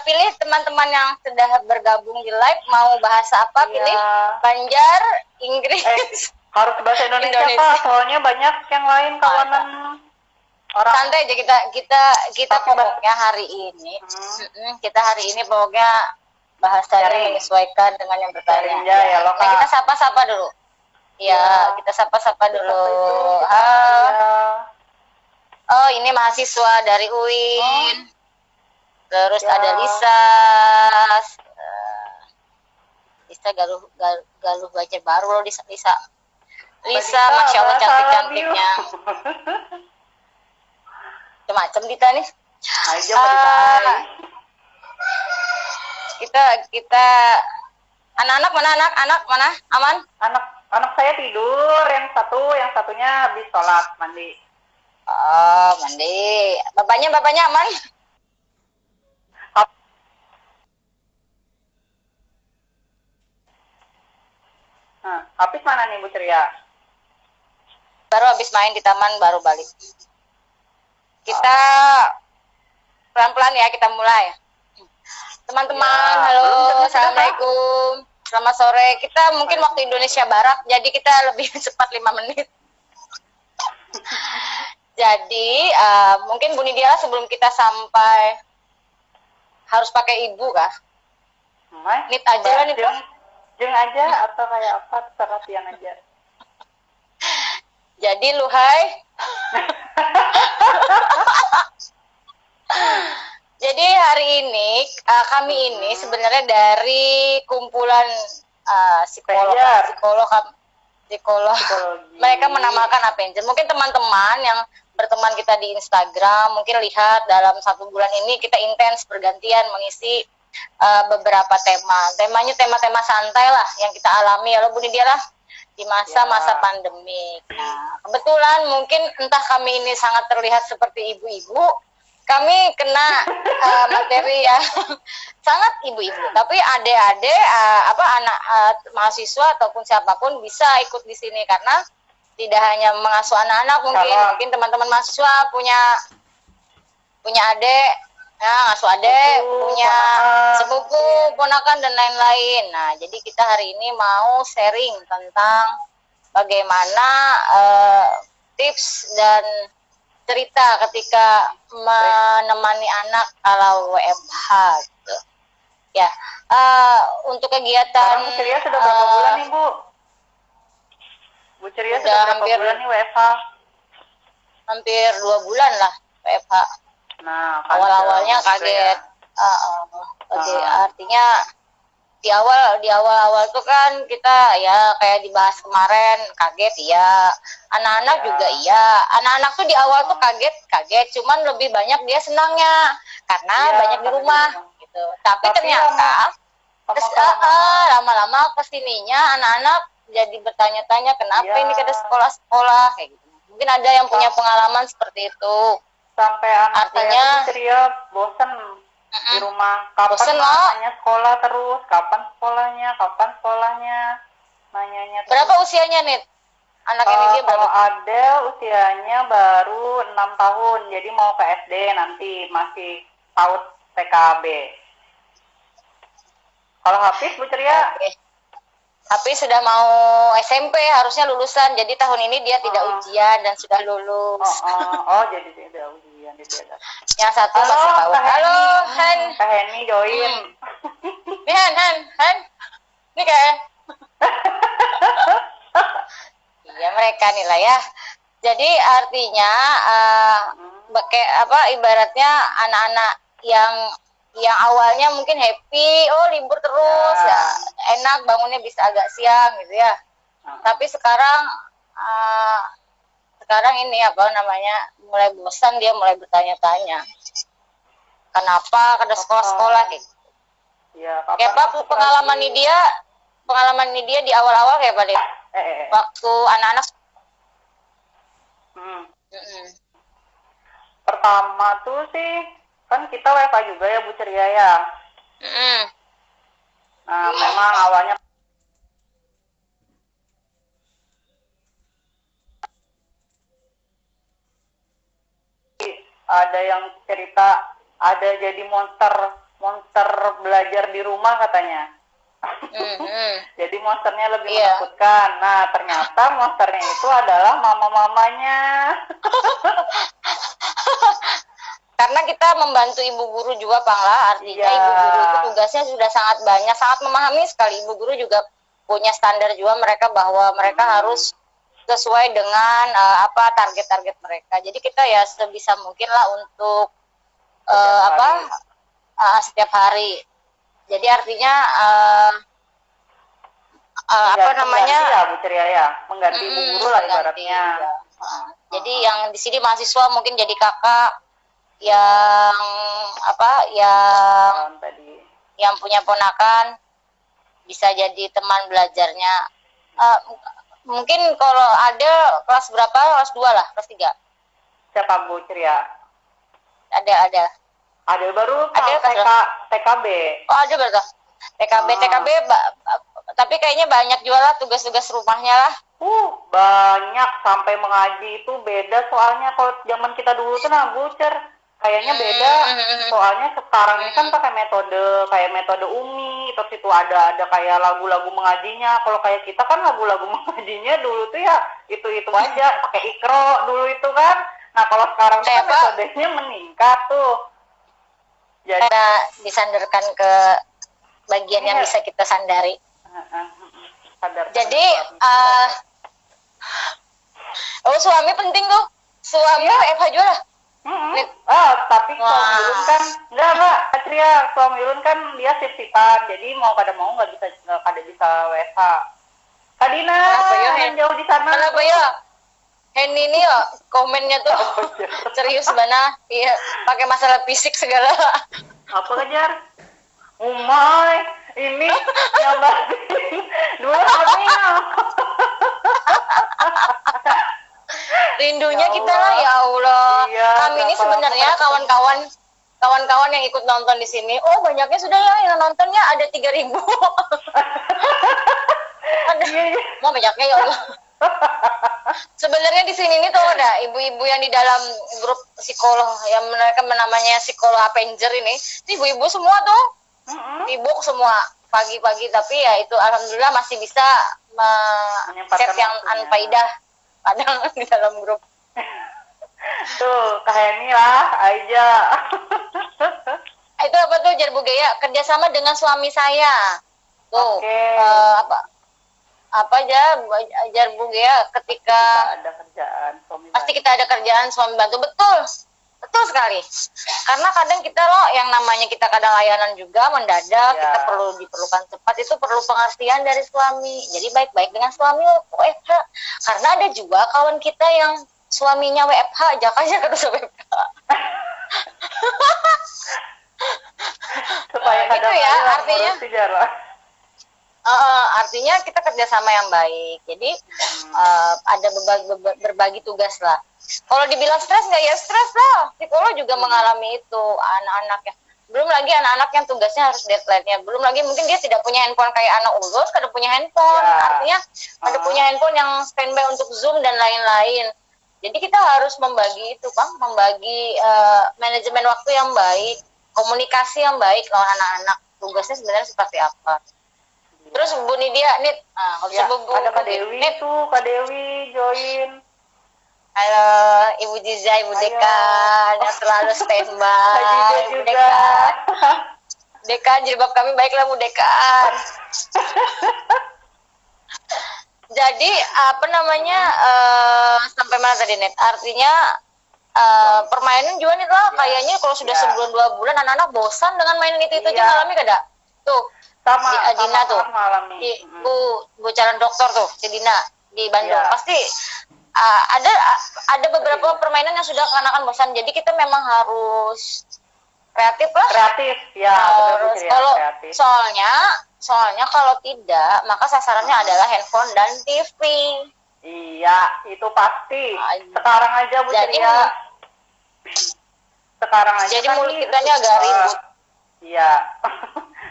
Pilih teman-teman yang sudah bergabung di live, mau bahasa apa? Iya. Pilih Banjar, Inggris. Harus bahasa Indonesia, Pak, soalnya banyak yang lain kawanan orang. Santai aja kita pokoknya hari ini. Kita hari ini pokoknya bahasanya menyesuaikan dengan yang bertanya. Ya, nah, kita sapa-sapa dulu. Iya, kita sapa-sapa dulu. Oh, ini mahasiswa dari UIN. Terus ada Lisa. Lisa Galuh Banjar baru loh, Lisa. Lisa, Masya Allah cantik-cantiknya. Macam Dita nih. Kita anak-anak mana anak mana aman? Anak saya tidur, yang satunya habis sholat mandi. Oh, mandi. Bapaknya aman? Habis mana nih Bu Ceria? Baru habis main di taman, baru balik. Kita pelan-pelan ya, kita mulai. Teman-teman, halo, assalamualaikum, selamat sore. Kita mungkin waktu Indonesia Barat, jadi kita lebih cepat 5 menit. Jadi mungkin Bu Nidia sebelum kita sampai harus pakai ibu kah? Nit aja lah nih, jeng aja atau kayak apa, terserah yang aja. Jadi Luhai. Jadi hari ini kami ini sebenarnya dari kumpulan psikolog. Mereka menamakan Avenger. Mungkin teman-teman yang berteman kita di Instagram mungkin lihat dalam 1 bulan ini kita intens bergantian mengisi beberapa tema. Temanya tema-tema santai lah yang kita alami ya, Bu Nidia lah, di masa-masa pandemi. Nah, kebetulan mungkin entah kami ini sangat terlihat seperti ibu-ibu, kami kena materi yang sangat ibu-ibu. Tapi adik-adik anak mahasiswa ataupun siapapun bisa ikut di sini karena tidak hanya mengasuh anak-anak, mungkin teman-teman mahasiswa punya adik, ngasuh adik, punya sepupu, ponakan dan lain-lain. Nah, jadi kita hari ini mau sharing tentang bagaimana tips dan cerita ketika menemani anak kalau WFH gitu. Ya, untuk kegiatan Bu Ceria sudah berapa bulan nih, Bu? Bu Ceria sudah berapa bulan nih WFH? Hampir 2 bulan lah WFH. Nah, awal-awalnya kaget. Artinya di awal tuh kan kita ya kayak dibahas kemarin, kaget ya. Anak-anak juga iya. Anak-anak tuh di awal tuh kaget, cuman lebih banyak dia senangnya karena banyak di rumah gitu. Tapi ternyata lama-lama kesininya anak-anak jadi bertanya-tanya kenapa ini ada sekolah-sekolah kayak gitu. Mungkin ada yang punya pengalaman seperti itu. Sampai artinya Ceria bosan di rumah. Kapan nanya sekolah terus? Kapan sekolahnya? Nanyanya terus. Berapa usianya, Nit? Anak ini dia kalau ada usianya baru 6 tahun. Jadi mau ke SD nanti, masih PAUD TKB. Kalau Hafiz, Bu Ceria? Tapi sudah mau SMP, harusnya lulusan. Jadi tahun ini dia tidak ujian dan sudah lulus. Jadi tidak ujian. Yang satu masih PAUD. Halo, Han. Kak Heni join. Ini Han. Ini kayak. Iya, mereka nih lah ya. Jadi artinya ibaratnya anak-anak yang awalnya mungkin happy, libur terus, ya enak bangunnya bisa agak siang gitu ya. Tapi sekarang ini mulai bosan, dia mulai bertanya-tanya. Kenapa ada sekolah-sekolah gitu. Ya, kayak apa pengalaman dia di awal-awal kayak apa deh? Waktu anak-anak pertama tuh sih kan kita WFH juga ya Bu Ceria ya. Nah, memang awalnya ada yang cerita ada jadi monster monster belajar di rumah katanya. Jadi monsternya lebih menakutkan. Nah, ternyata monsternya itu adalah mama-mamanya. Karena kita membantu ibu guru juga, Pangla. Artinya ibu guru itu tugasnya sudah sangat banyak, sangat memahami sekali. Ibu guru juga punya standar juga mereka bahwa mereka harus sesuai dengan target-target mereka. Jadi kita ya sebisa mungkin lah untuk setiap hari. Jadi artinya ya Bu Ceria ya, mengganti ibu guru lah ibaratnya. Ya. Jadi yang di sini mahasiswa mungkin jadi kakak yang yang punya ponakan bisa jadi teman belajarnya. Mungkin kalau ada kelas berapa? Kelas 2 lah, kelas 3. Siapa Bu Ceria? Ada. Ada baru TKB. Oh, ada berarti. TKB tapi kayaknya banyak juga lah tugas-tugas rumahnya lah. Banyak, sampai mengaji itu beda soalnya. Kalau zaman kita dulu tuh bucer kayaknya beda. Soalnya sekarang ini kan pakai metode Umi, terus itu ada kayak lagu-lagu mengajinya. Kalau kayak kita kan lagu-lagu mengajinya dulu tuh ya itu aja, pakai ikro dulu itu kan. Nah, kalau sekarang tuh metodenya meningkat tuh. Jadi disandarkan ke bagian yang bisa kita sandari. Jadi suami penting tuh. Suami FH juga. Tapi suami Yulun kan enggak Atria, suami Yulun kan dia shift-shiftan, jadi mau nggak bisa WFH. Kadina yang jauh di sana. Kenapa ya? Hen ini ya komennya tuh serius banget. Iya, pakai masalah fisik segala. Apa kejar? Umay, ini nyabatin dulu hamil. Rindunya kita lah ya Allah. Kami ini sebenarnya kawan-kawan yang ikut nonton di sini. Oh, banyaknya sudah ya yang nontonnya ada 3.000. Mau banyaknya ya Allah. Sebenarnya di sini nih tuh ada ibu-ibu yang di dalam grup psikolog yang mereka namanya psikolog Avenger ini. Ibu-ibu semua tuh. Sibuk semua pagi-pagi, tapi ya itu alhamdulillah masih bisa chat yang anfaidah kadang di dalam grup. Tuh kayak ini lah aja. Itu apa tuh Jarbu Gaya? Kerjasama dengan suami saya. Tuh apa aja Jarbu Gaya ketika ada kerjaan suami pasti kita ada kerjaan suami bantu. Betul sekali. Karena kadang kita yang namanya kita kadang layanan juga mendadak, kita diperlukan cepat, itu perlu pengertian dari suami. Jadi baik-baik dengan suami WFH. Karena ada juga kawan kita yang suaminya WFH, ajak aja terus WFH. Supaya kadang gitu ya, artinya artinya kita kerjasama yang baik. Jadi ada berbagi tugas lah. Kalau dibilang stres nggak ya stres lah. Psikolog juga mengalami itu anak-anaknya. Belum lagi anak-anak yang tugasnya harus deadline-nya. Belum lagi mungkin dia tidak punya handphone kayak anak ulur, kada punya handphone. Artinya ada punya handphone yang standby untuk Zoom dan lain-lain. Jadi kita harus membagi itu, Bang, membagi manajemen waktu yang baik, komunikasi yang baik lawan anak-anak. Tugasnya sebenarnya seperti apa? Terus Bu Nidia, ada Kak Dewi tuh, Kak Dewi join. Halo, Ibu Jiza, Ibu Dekan, yang selalu standby. Ibu juga. Dekan. Dekan, jilbab kami baiklah Bu Dekan. Jadi, sampai mana tadi, Net? Artinya, permainan juga nih lah, kayaknya kalau sudah sebulan 2 bulan, anak-anak bosan dengan mainan itu aja ngalami kada? Tuh, sama Dina tuh, mengalami. Bu calon dokter tuh, si Dina di Bandung, pasti ada beberapa permainan yang sudah kekanak-kanakan bosan. Jadi kita memang harus kreatif lah. Kreatif, ya. Harus, kalau soalnya kalau tidak, maka sasarannya adalah handphone dan TV. Iya, itu pasti. Sekarang aja Bu Ceria. Sekarang aja jadi kan mulut kita ini agak ribut. Iya.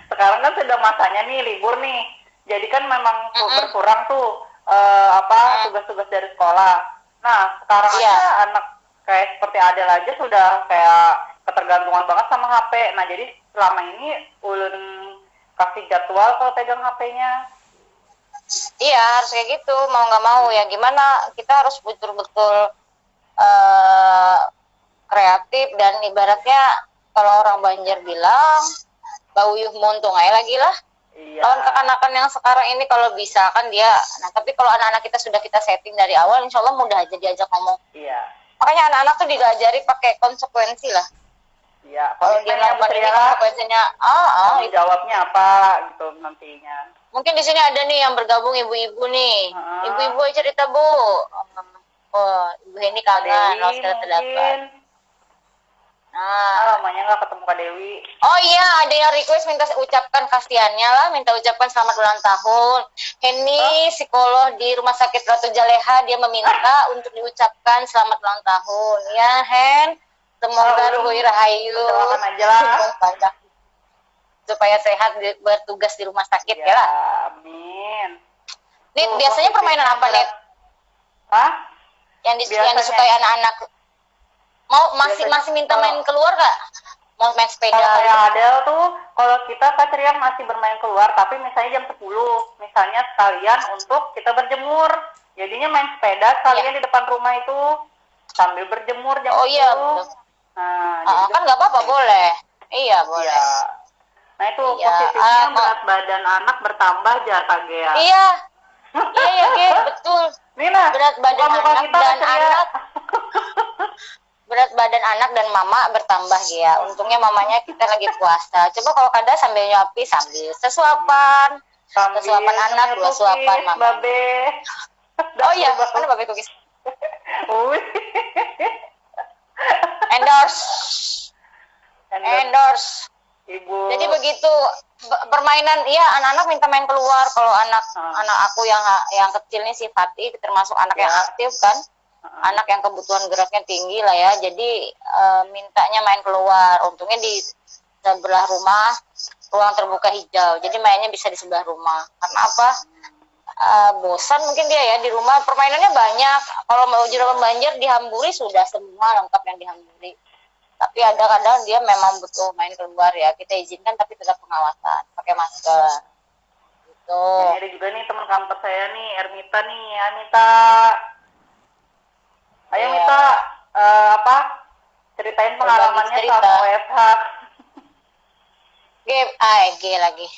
Sekarang kan sudah masanya nih libur nih. Jadi kan memang berkurang tuh tugas-tugas dari sekolah. Nah, sekarang aja anak kayak seperti Adel aja sudah kayak ketergantungan banget sama HP. Nah jadi selama ini ulun kasih jadwal kalau pegang HP-nya. Iya harus kayak gitu, mau nggak mau ya gimana, kita harus betul-betul kreatif. Dan ibaratnya kalau orang Banjar bilang bauyuh muntung aja lagi lah. Iya. Lawan kekanakan yang sekarang ini kalau bisa kan dia, nah tapi kalau anak-anak kita sudah kita setting dari awal, insya Allah mudah aja diajak ngomong. Iya. Makanya anak-anak tuh diajari pakai konsekuensi lah. Iya. Kalau dia melakukan ini konsekuensinya, jawabnya apa gitu nantinya. Mungkin di sini ada nih yang bergabung ibu-ibu nih. Ibu-ibu cerita Bu. Oh, Ibu Heni kangen, kalau kita terdapat. Nah, lamanya nggak ketemu Kak Dewi. Oh iya, ada yang request minta ucapkan kasihannya lah, minta ucapkan selamat ulang tahun. Heni, psikolog di Rumah Sakit Ratu Jaleha, dia meminta untuk diucapkan selamat ulang tahun. Ya, Hen. Semoga ruhui rahayu. Doakan aja lah. Supaya sehat bertugas di rumah sakit ya lah. Amin. Nit, biasanya permainan apa, Nit? Hah? Yang disukai anak-anak. Masih minta main keluar gak? Mau main sepeda? Kalau kayak Adel tuh, kalau kita Kak Ceria masih bermain keluar, tapi misalnya jam 10, misalnya sekalian untuk kita berjemur. Jadinya main sepeda sekalian di depan rumah itu, sambil berjemur jam 10. Iya, betul. Nah, kan nggak apa-apa, boleh. Iya, boleh. Iya. Nah itu positifnya berat badan anak bertambah Kak Gea. Iya, Ge, betul. Nina, berat badan anak dan anak. Berat badan anak dan mama bertambah ya. Untungnya mamanya kita lagi puasa. Coba kalau kada sambil nyuapi, sambil sesuapan. Sesuapan anak, dua suapan mama. Babe. Oh iya, mana babe cookies? Endorse. Ibu. Jadi begitu permainan, iya anak-anak minta main keluar. Kalau anak aku yang kecil nih si Fatih termasuk anak yang aktif kan. Anak yang kebutuhan geraknya tinggi lah ya, jadi mintanya main keluar. Untungnya di sebelah rumah ruang terbuka hijau, jadi mainnya bisa di sebelah rumah. Karena apa? Bosan mungkin dia ya di rumah, permainannya banyak. Kalau mau juragan banjir dihamburi sudah semua lengkap yang dihamburi. Tapi ada kadang dia memang butuh main keluar ya, kita izinkan tapi tetap pengawasan, pakai masker. Gitu. Ini ada juga nih teman kantor saya nih, Ernita nih, Anita. Ayo Mita, ceritain pengalamannya sama WFH. G lagi.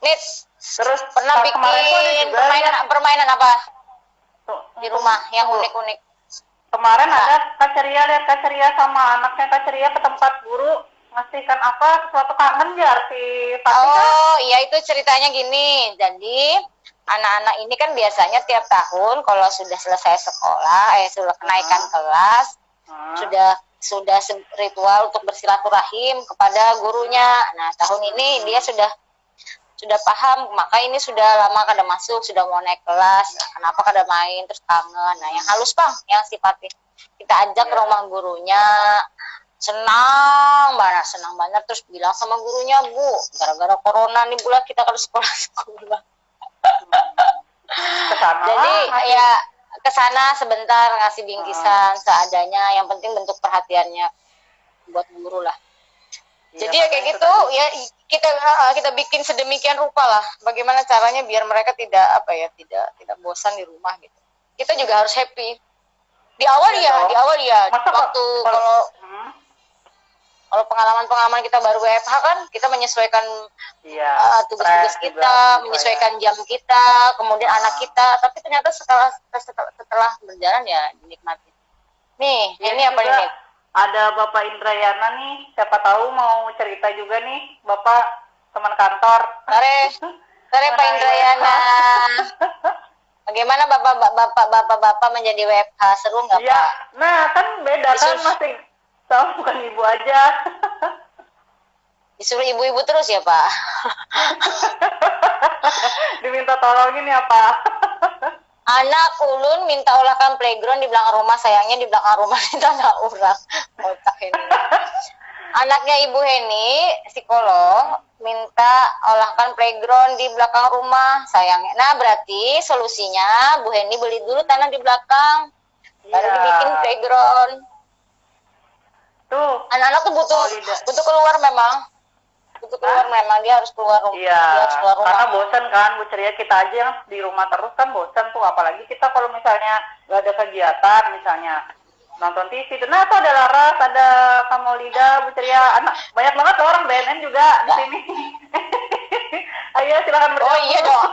Nit, terus pernah bikin permainan apa? Di rumah yang unik-unik. Kemarin ada Kak Ceria sama anaknya Kak Ceria ke tempat guru ngasihkan apa, sesuatu kangen ya si Fatih. Oh iya, itu ceritanya gini. Jadi anak-anak ini kan biasanya tiap tahun kalau sudah selesai sekolah, sudah kenaikan kelas, sudah ritual untuk bersilaturahim kepada gurunya. Nah tahun ini dia sudah paham, maka ini sudah lama kada masuk, sudah mau naik kelas, kenapa kada main, terus kangen. Nah yang halus Bang, yang sifatnya kita ajak ke rumah gurunya, senang banget, terus bilang sama gurunya, Bu, gara-gara corona nih bulan kita harus sekolah. Jadi ya kesana sebentar ngasih bingkisan seadanya, yang penting bentuk perhatiannya buat guru lah. Jadi ya kayak gitu ya, kita bikin sedemikian rupa lah bagaimana caranya biar mereka tidak bosan di rumah gitu. Kita juga harus happy. Di awal ya waktu kalau pengalaman kita baru WFH kan kita menyesuaikan tugas-tugas kita, menyesuaikan jam kita, kemudian anak kita, tapi ternyata setelah berjalan ya dinikmati. Nih, ini apa nih? Ada Bapak Indrayana nih, siapa tahu mau cerita juga nih, Bapak teman kantor. Sore Pak Indrayana. Bagaimana bapak menjadi WFH, seru nggak Pak? Iya, nah kan beda kan masih sama bukan ibu aja. Disuruh ibu-ibu terus ya Pak? Diminta tolongin ya Pak. Anak ulun minta olahkan playground di belakang rumah, sayangnya di belakang rumah di tanah orang. Kocak ini. Anaknya Ibu Heni, psikolog, minta olahkan playground di belakang rumah, sayangnya. Nah berarti solusinya Bu Heni beli dulu tanah di belakang, baru dibikin playground. Tuh, Anak-anak tuh butuh Maulida. butuh keluar memang. Butuh keluar memang, dia harus keluar rumah. Iya, Dia harus keluar rumah. karena bosan kan Bu Ceria, kita aja yang di rumah terus kan bosan tuh, apalagi kita kalau misalnya nggak ada kegiatan, misalnya nonton TV tuh. Nah, tuh ada Laras, ada Kamolida, Bu Ceria, anak banyak banget loh orang BNN juga di sini. Ayo silakan bergabung. Oh iya dong,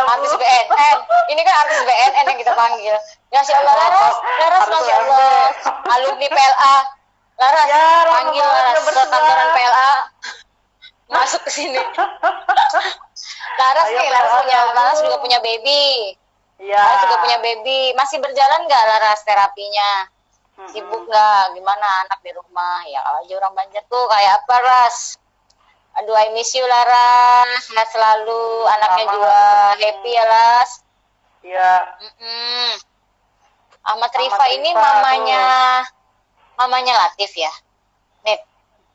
artis BNN. Ini kan artis BNN yang kita panggil. Masya Allah, Laras, Masya Allah. Alumni PLA. Laras, Ya, panggil lama banget Laras udah ke kantoran bersuara. PLA. Masuk ke sini. Laras Ayo, nih, Laras gabung. juga punya baby. Iya. Laras juga punya baby. Masih berjalan nggak Laras terapinya? Sibuk nggak? Gimana anak di rumah? Ya kalau aja orang Banjar tuh kayak apa, Ras? Aduh, I miss you, Laras. Sehat selalu. Anaknya Sama, juga happy ya, Las. Iya. Ahmad Ahmad Rifa ini Rifa, mamanya Latif ya? Net.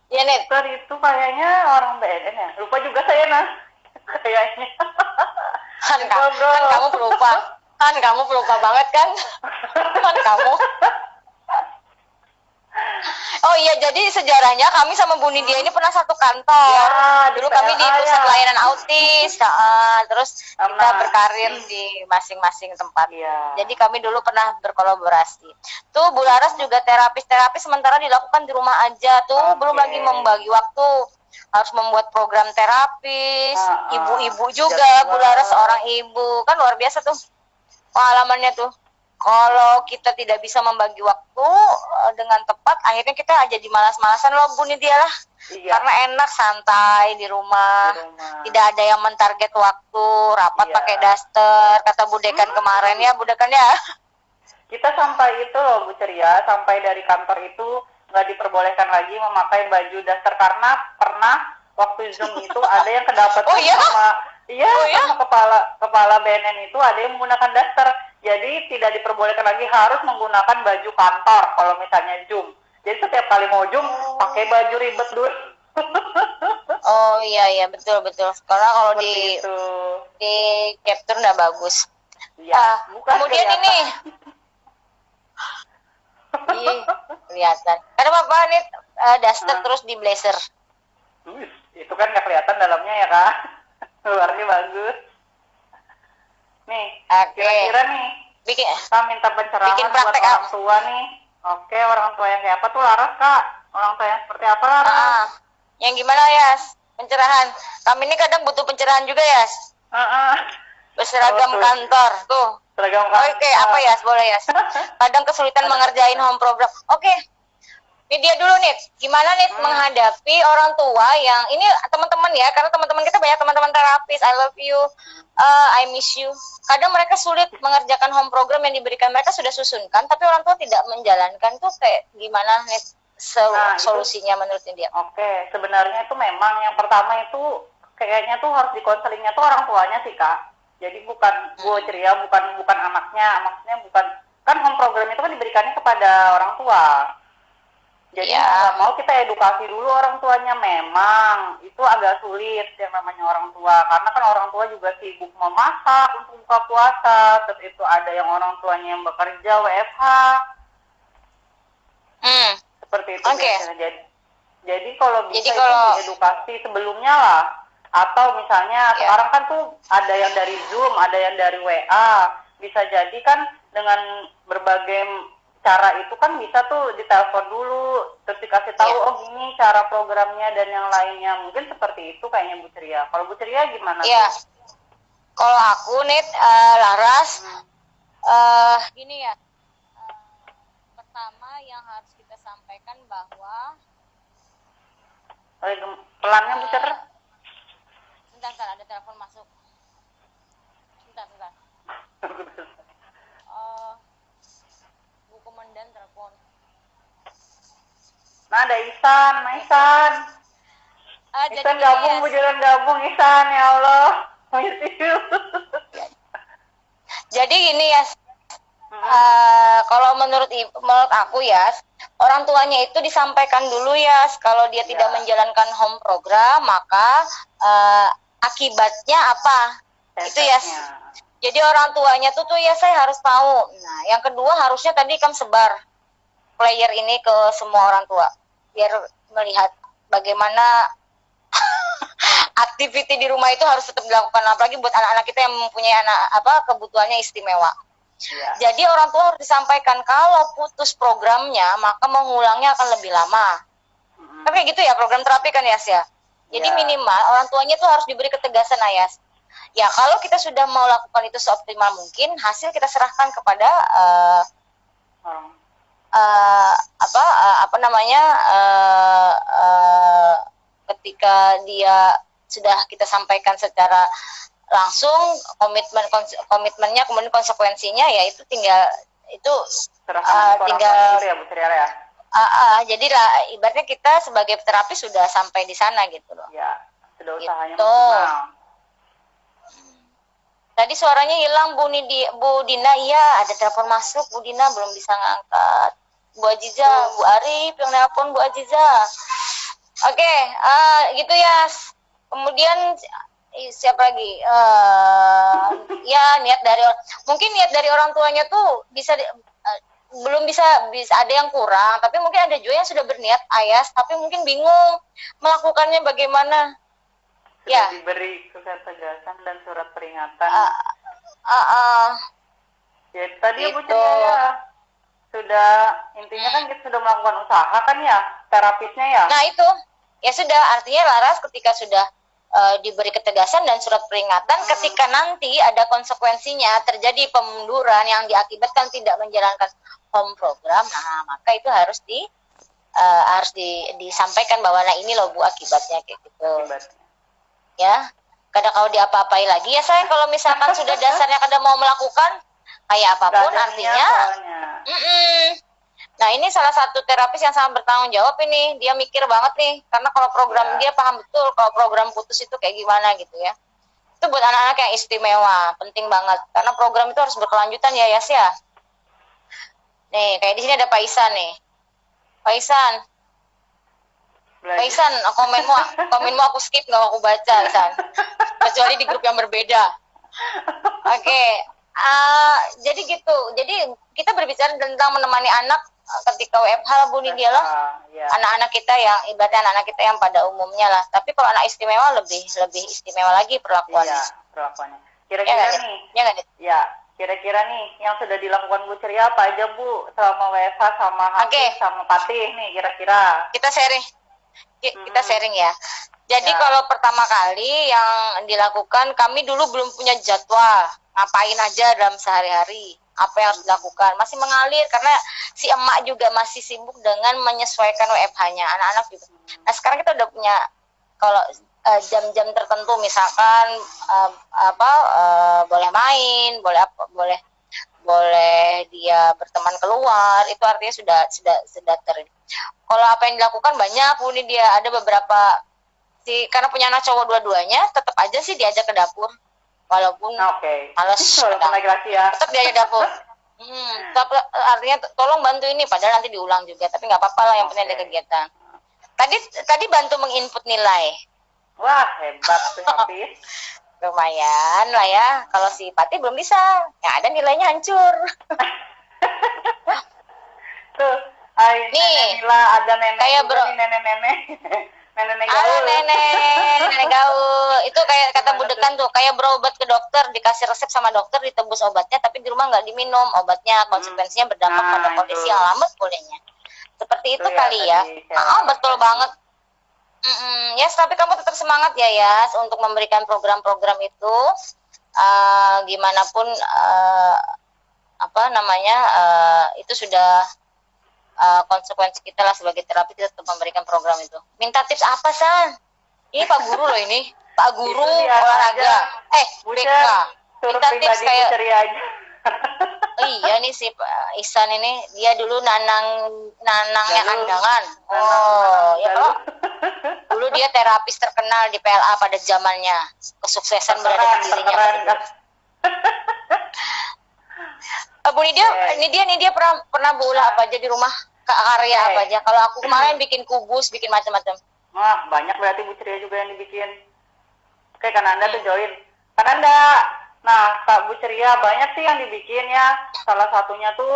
Iya, Net. Itu kayaknya orang BNN ya. Lupa juga saya nah. Kayaknya. Kan kamu pelupa. Kan kamu pelupa banget kan? Kan kamu. Oh iya, jadi sejarahnya kami sama Bu Nidia ini pernah satu kantor. Ya, Dulu kami di pusat ya. layanan autis, terus kita berkarir di masing-masing tempat. Iya. Jadi kami dulu pernah berkolaborasi. Tuh Bu Laras juga terapis sementara dilakukan di rumah aja. Tuh belum lagi membagi waktu. Harus membuat program terapis. Ibu-ibu juga, Bu Laras seorang ibu. Kan luar biasa tuh pengalamannya tuh. Kalau kita tidak bisa membagi waktu dengan tepat, akhirnya kita jadi malas-malasan loh Bu Nidia lah. Iya. Karena enak santai di rumah. Tidak ada yang mentarget waktu, rapat pakai daster, kata Bu Dekan kemarin ya, Bu Dekan ya. Kita sampai itu loh Bu Ceria, sampai dari kantor itu nggak diperbolehkan lagi memakai baju daster karena pernah waktu Zoom itu ada yang kedapatan sama kepala BNN itu ada yang menggunakan daster. Jadi tidak diperbolehkan lagi, harus menggunakan baju kantor kalau misalnya Zoom. Jadi setiap kali mau Zoom pakai baju ribet dulu. Oh iya betul. Karena kalau itu. di capture nggak bagus. Ya, kemudian kelihatan. Ini kelihatan. Karena apa nih daster terus di blazer. Itu kan nggak kelihatan dalamnya ya Kak. Luarnya bagus. Nih, kira-kira nih, kita minta pencerahan buat orang tua nih. Oke, orang tua yang kayak apa tuh Laras Kak? Orang tua yang seperti apa Laras? Yang gimana Yas? Pencerahan. Kami ini kadang butuh pencerahan juga Yas. Berseragam kantor tuh. Seragam kantor. Oke, apa Yas? Boleh Yas. Kadang kesulitan mengerjain home program. Oke. Ini dia dulu nih, gimana nih menghadapi orang tua yang ini teman-teman ya, karena teman-teman kita banyak teman-teman terapis, I love you, I miss you. Kadang mereka sulit mengerjakan home program yang diberikan, mereka sudah susunkan, tapi orang tua tidak menjalankan tuh kayak gimana nih solusinya menurut dia? Oke, sebenarnya itu memang yang pertama itu kayaknya tuh harus dikonselingnya tuh orang tuanya sih Kak. Jadi bukan Bu Ceria, bukan anaknya, maksudnya bukan, kan home program itu kan diberikannya kepada orang tua. Jadi nggak mau kita edukasi dulu orang tuanya, memang itu agak sulit yang namanya orang tua, karena kan orang tua juga sibuk memasak untuk buka puasa, terus itu ada yang orang tuanya yang bekerja WFH, seperti itu. Jadi kalau bisa itu diedukasi sebelumnya lah, atau misalnya sekarang kan tuh ada yang dari Zoom, ada yang dari WA, bisa jadi kan dengan berbagai cara itu kan bisa tuh ditelepon dulu, terus dikasih tahu oh gini cara programnya dan yang lainnya. Mungkin seperti itu kayaknya Bu Ceria. Kalau Bu Ceria gimana? Iya. Kalau aku nih Laras, gini ya. Pertama yang harus kita sampaikan bahwa pelannya Bu Ceria. Sebentar, ada telepon masuk. Sebentar. Komandan telepon. Nah, ada Ihsan. Ihsan gabung, bujuran gabung Ihsan, ya Allah. Jadi gini ya, kalau menurut aku ya, orang tuanya itu disampaikan dulu ya, kalau dia tidak menjalankan home program, maka akibatnya apa? Itu ya. Jadi orang tuanya tuh ya saya harus tahu. Nah, yang kedua harusnya tadi kan sebar player ini ke semua orang tua biar melihat bagaimana aktiviti di rumah itu harus tetap dilakukan, apalagi buat anak-anak kita yang mempunyai kebutuhannya istimewa. Ya. Jadi orang tua harus disampaikan kalau putus programnya maka mengulangnya akan lebih lama. Tapi gitu ya program terapi kan Yas ya. Jadi minimal orang tuanya tuh harus diberi ketegasan Ayas. Ya kalau kita sudah mau lakukan itu seoptimal mungkin, hasil kita serahkan kepada ketika dia sudah kita sampaikan secara langsung komitmennya, kemudian konsekuensinya ya itu tinggal tinggal ya Bu Triara ya. Jadi lah ibaratnya kita sebagai terapis sudah sampai di sana gitu loh. Ya, sudah usahanya gitu. Maksimal. Tadi suaranya hilang Bu Dina, iya ada telepon masuk Bu Dina belum bisa ngangkat. Bu Aziza, Bu Arif yang nelpon Bu Aziza. Oke, gitu ya. Kemudian siapa lagi? Ya niat dari orang tuanya tuh belum bisa ada yang kurang, tapi mungkin ada juga yang sudah berniat Ayas, tapi mungkin bingung melakukannya bagaimana. Sudah diberi ketegasan dan surat peringatan. Ya tadi Bu Ceria sudah intinya kan kita sudah melakukan usaha kan ya terapisnya ya. Nah itu ya sudah artinya Laras ketika sudah diberi ketegasan dan surat peringatan, ketika nanti ada konsekuensinya terjadi pemunduran yang diakibatkan tidak menjalankan home program, nah maka itu harus disampaikan bahwa nah ini loh Bu akibatnya kayak gitu. Ya, kadang kalau diapa-apai lagi ya saya kalau misalkan sudah dasarnya kadang mau melakukan kayak apapun artinya. Nah ini salah satu terapis yang sangat bertanggung jawab ini, dia mikir banget nih karena kalau program dia paham betul kalau program putus itu kayak gimana gitu ya. Itu buat anak-anak yang istimewa, penting banget karena program itu harus berkelanjutan ya Yas ya. Nih kayak di sini ada Pak Isan nih, Pak Isan. Pak Isan, komenmu aku skip, nggak aku baca, Isan. Kecuali di grup yang berbeda. Oke, jadi gitu. Jadi kita berbicara tentang menemani anak ketika WFH Bu Nidia lah. Anak-anak kita yang ibaratnya anak-anak kita yang pada umumnya lah. Tapi kalau anak istimewa lebih istimewa lagi perlakuannya. Iya, perlakuannya. Kira-kira nih yang sudah dilakukan Bu Ceria apa aja Bu selama WFH sama Hafiz sama Patih nih kira-kira. Kita sharing ya. Jadi kalau pertama kali yang dilakukan, kami dulu belum punya jadwal ngapain aja dalam sehari-hari, apa yang harus dilakukan, masih mengalir karena si emak juga masih sibuk dengan menyesuaikan WFH-nya, anak-anak juga. Nah sekarang kita udah punya kalau jam-jam tertentu misalkan boleh main, boleh dia berteman keluar, itu artinya sudah Kalau apa yang dilakukan banyak, ini dia ada beberapa karena punya anak cowok dua-duanya, tetap aja sih diajak ke dapur, walaupun males, tetap diajak dapur. Artinya tolong bantu ini, padahal nanti diulang juga, tapi nggak apa-apa lah, yang penting ada kegiatan. Tadi bantu menginput nilai. Wah hebat tuh Hafiz. Lumayan lah ya, kalau si Pati belum bisa, yang ada nilainya hancur. Tuh, nih, Nila ada nenek kayak nenek-nenek. Nenek gaul. Nenek gaul. Itu kayak kata budekan tuh, kayak berobat ke dokter, dikasih resep sama dokter, ditebus obatnya, tapi di rumah nggak diminum obatnya, konsekuensinya berdampak pada kondisi yang lama bolehnya. Seperti itu kali ya. Betul banget. Yes, tapi kamu tetap semangat ya Yas untuk memberikan program-program itu. Gimana pun itu sudah konsekuensi kita lah sebagai terapi, kita tetap memberikan program itu. Minta tips apa San? Ini Pak Guru loh ini, Pak Guru olahraga. BK. Minta tips kayak. Iya nih si Isan ini, dia dulu nanangnya kandangan. Ya kalau dulu dia terapis terkenal di PLA pada zamannya. Kesuksesan berada di dirinya. Bu Nidia pernah bola apa aja di rumah, karya apa aja. Kalau aku kemarin bikin kubus, bikin macam-macam. Wah banyak berarti Bu Ceria juga yang dibikin. Oke, Kananda tuh join. Kananda. Nah, Kak Bu Ceria banyak sih yang dibikin ya. Salah satunya tuh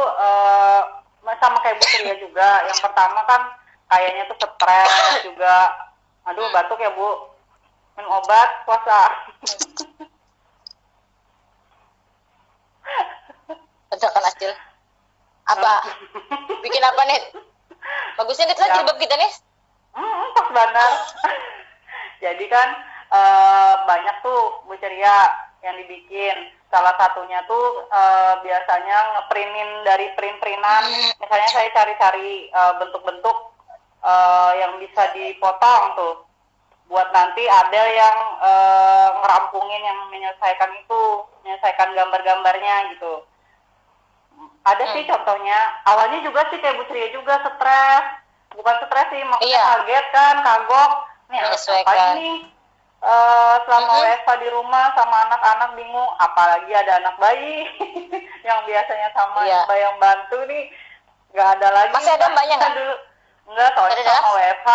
sama kayak Bu Ceria juga. Yang pertama kan kayaknya tuh stres juga. Aduh, batuk ya Bu. Minum obat puasa. Betul kan Acil? Apa? Bikin apa nih? Bagusnya Net lah jilbab kita nih. Pas banget. Jadi kan banyak tuh Bu Ceria yang dibikin. Salah satunya tuh biasanya ngeprintin dari print-printan. Misalnya saya cari-cari bentuk-bentuk yang bisa dipotong tuh. Buat nanti ada yang ngerampungin yang menyelesaikan gambar-gambarnya gitu. Ada sih contohnya. Awalnya juga sih kayak Bu Ceria juga stres. Bukan stres sih, maksudnya kaget kan, kagok. Nih apa ini? Selama WFH di rumah sama anak-anak bingung, apalagi ada anak bayi yang biasanya sama yang bantu nih nggak ada lagi. Masih ada mbaknya nggak? Dulu nggak, soalnya sama WFH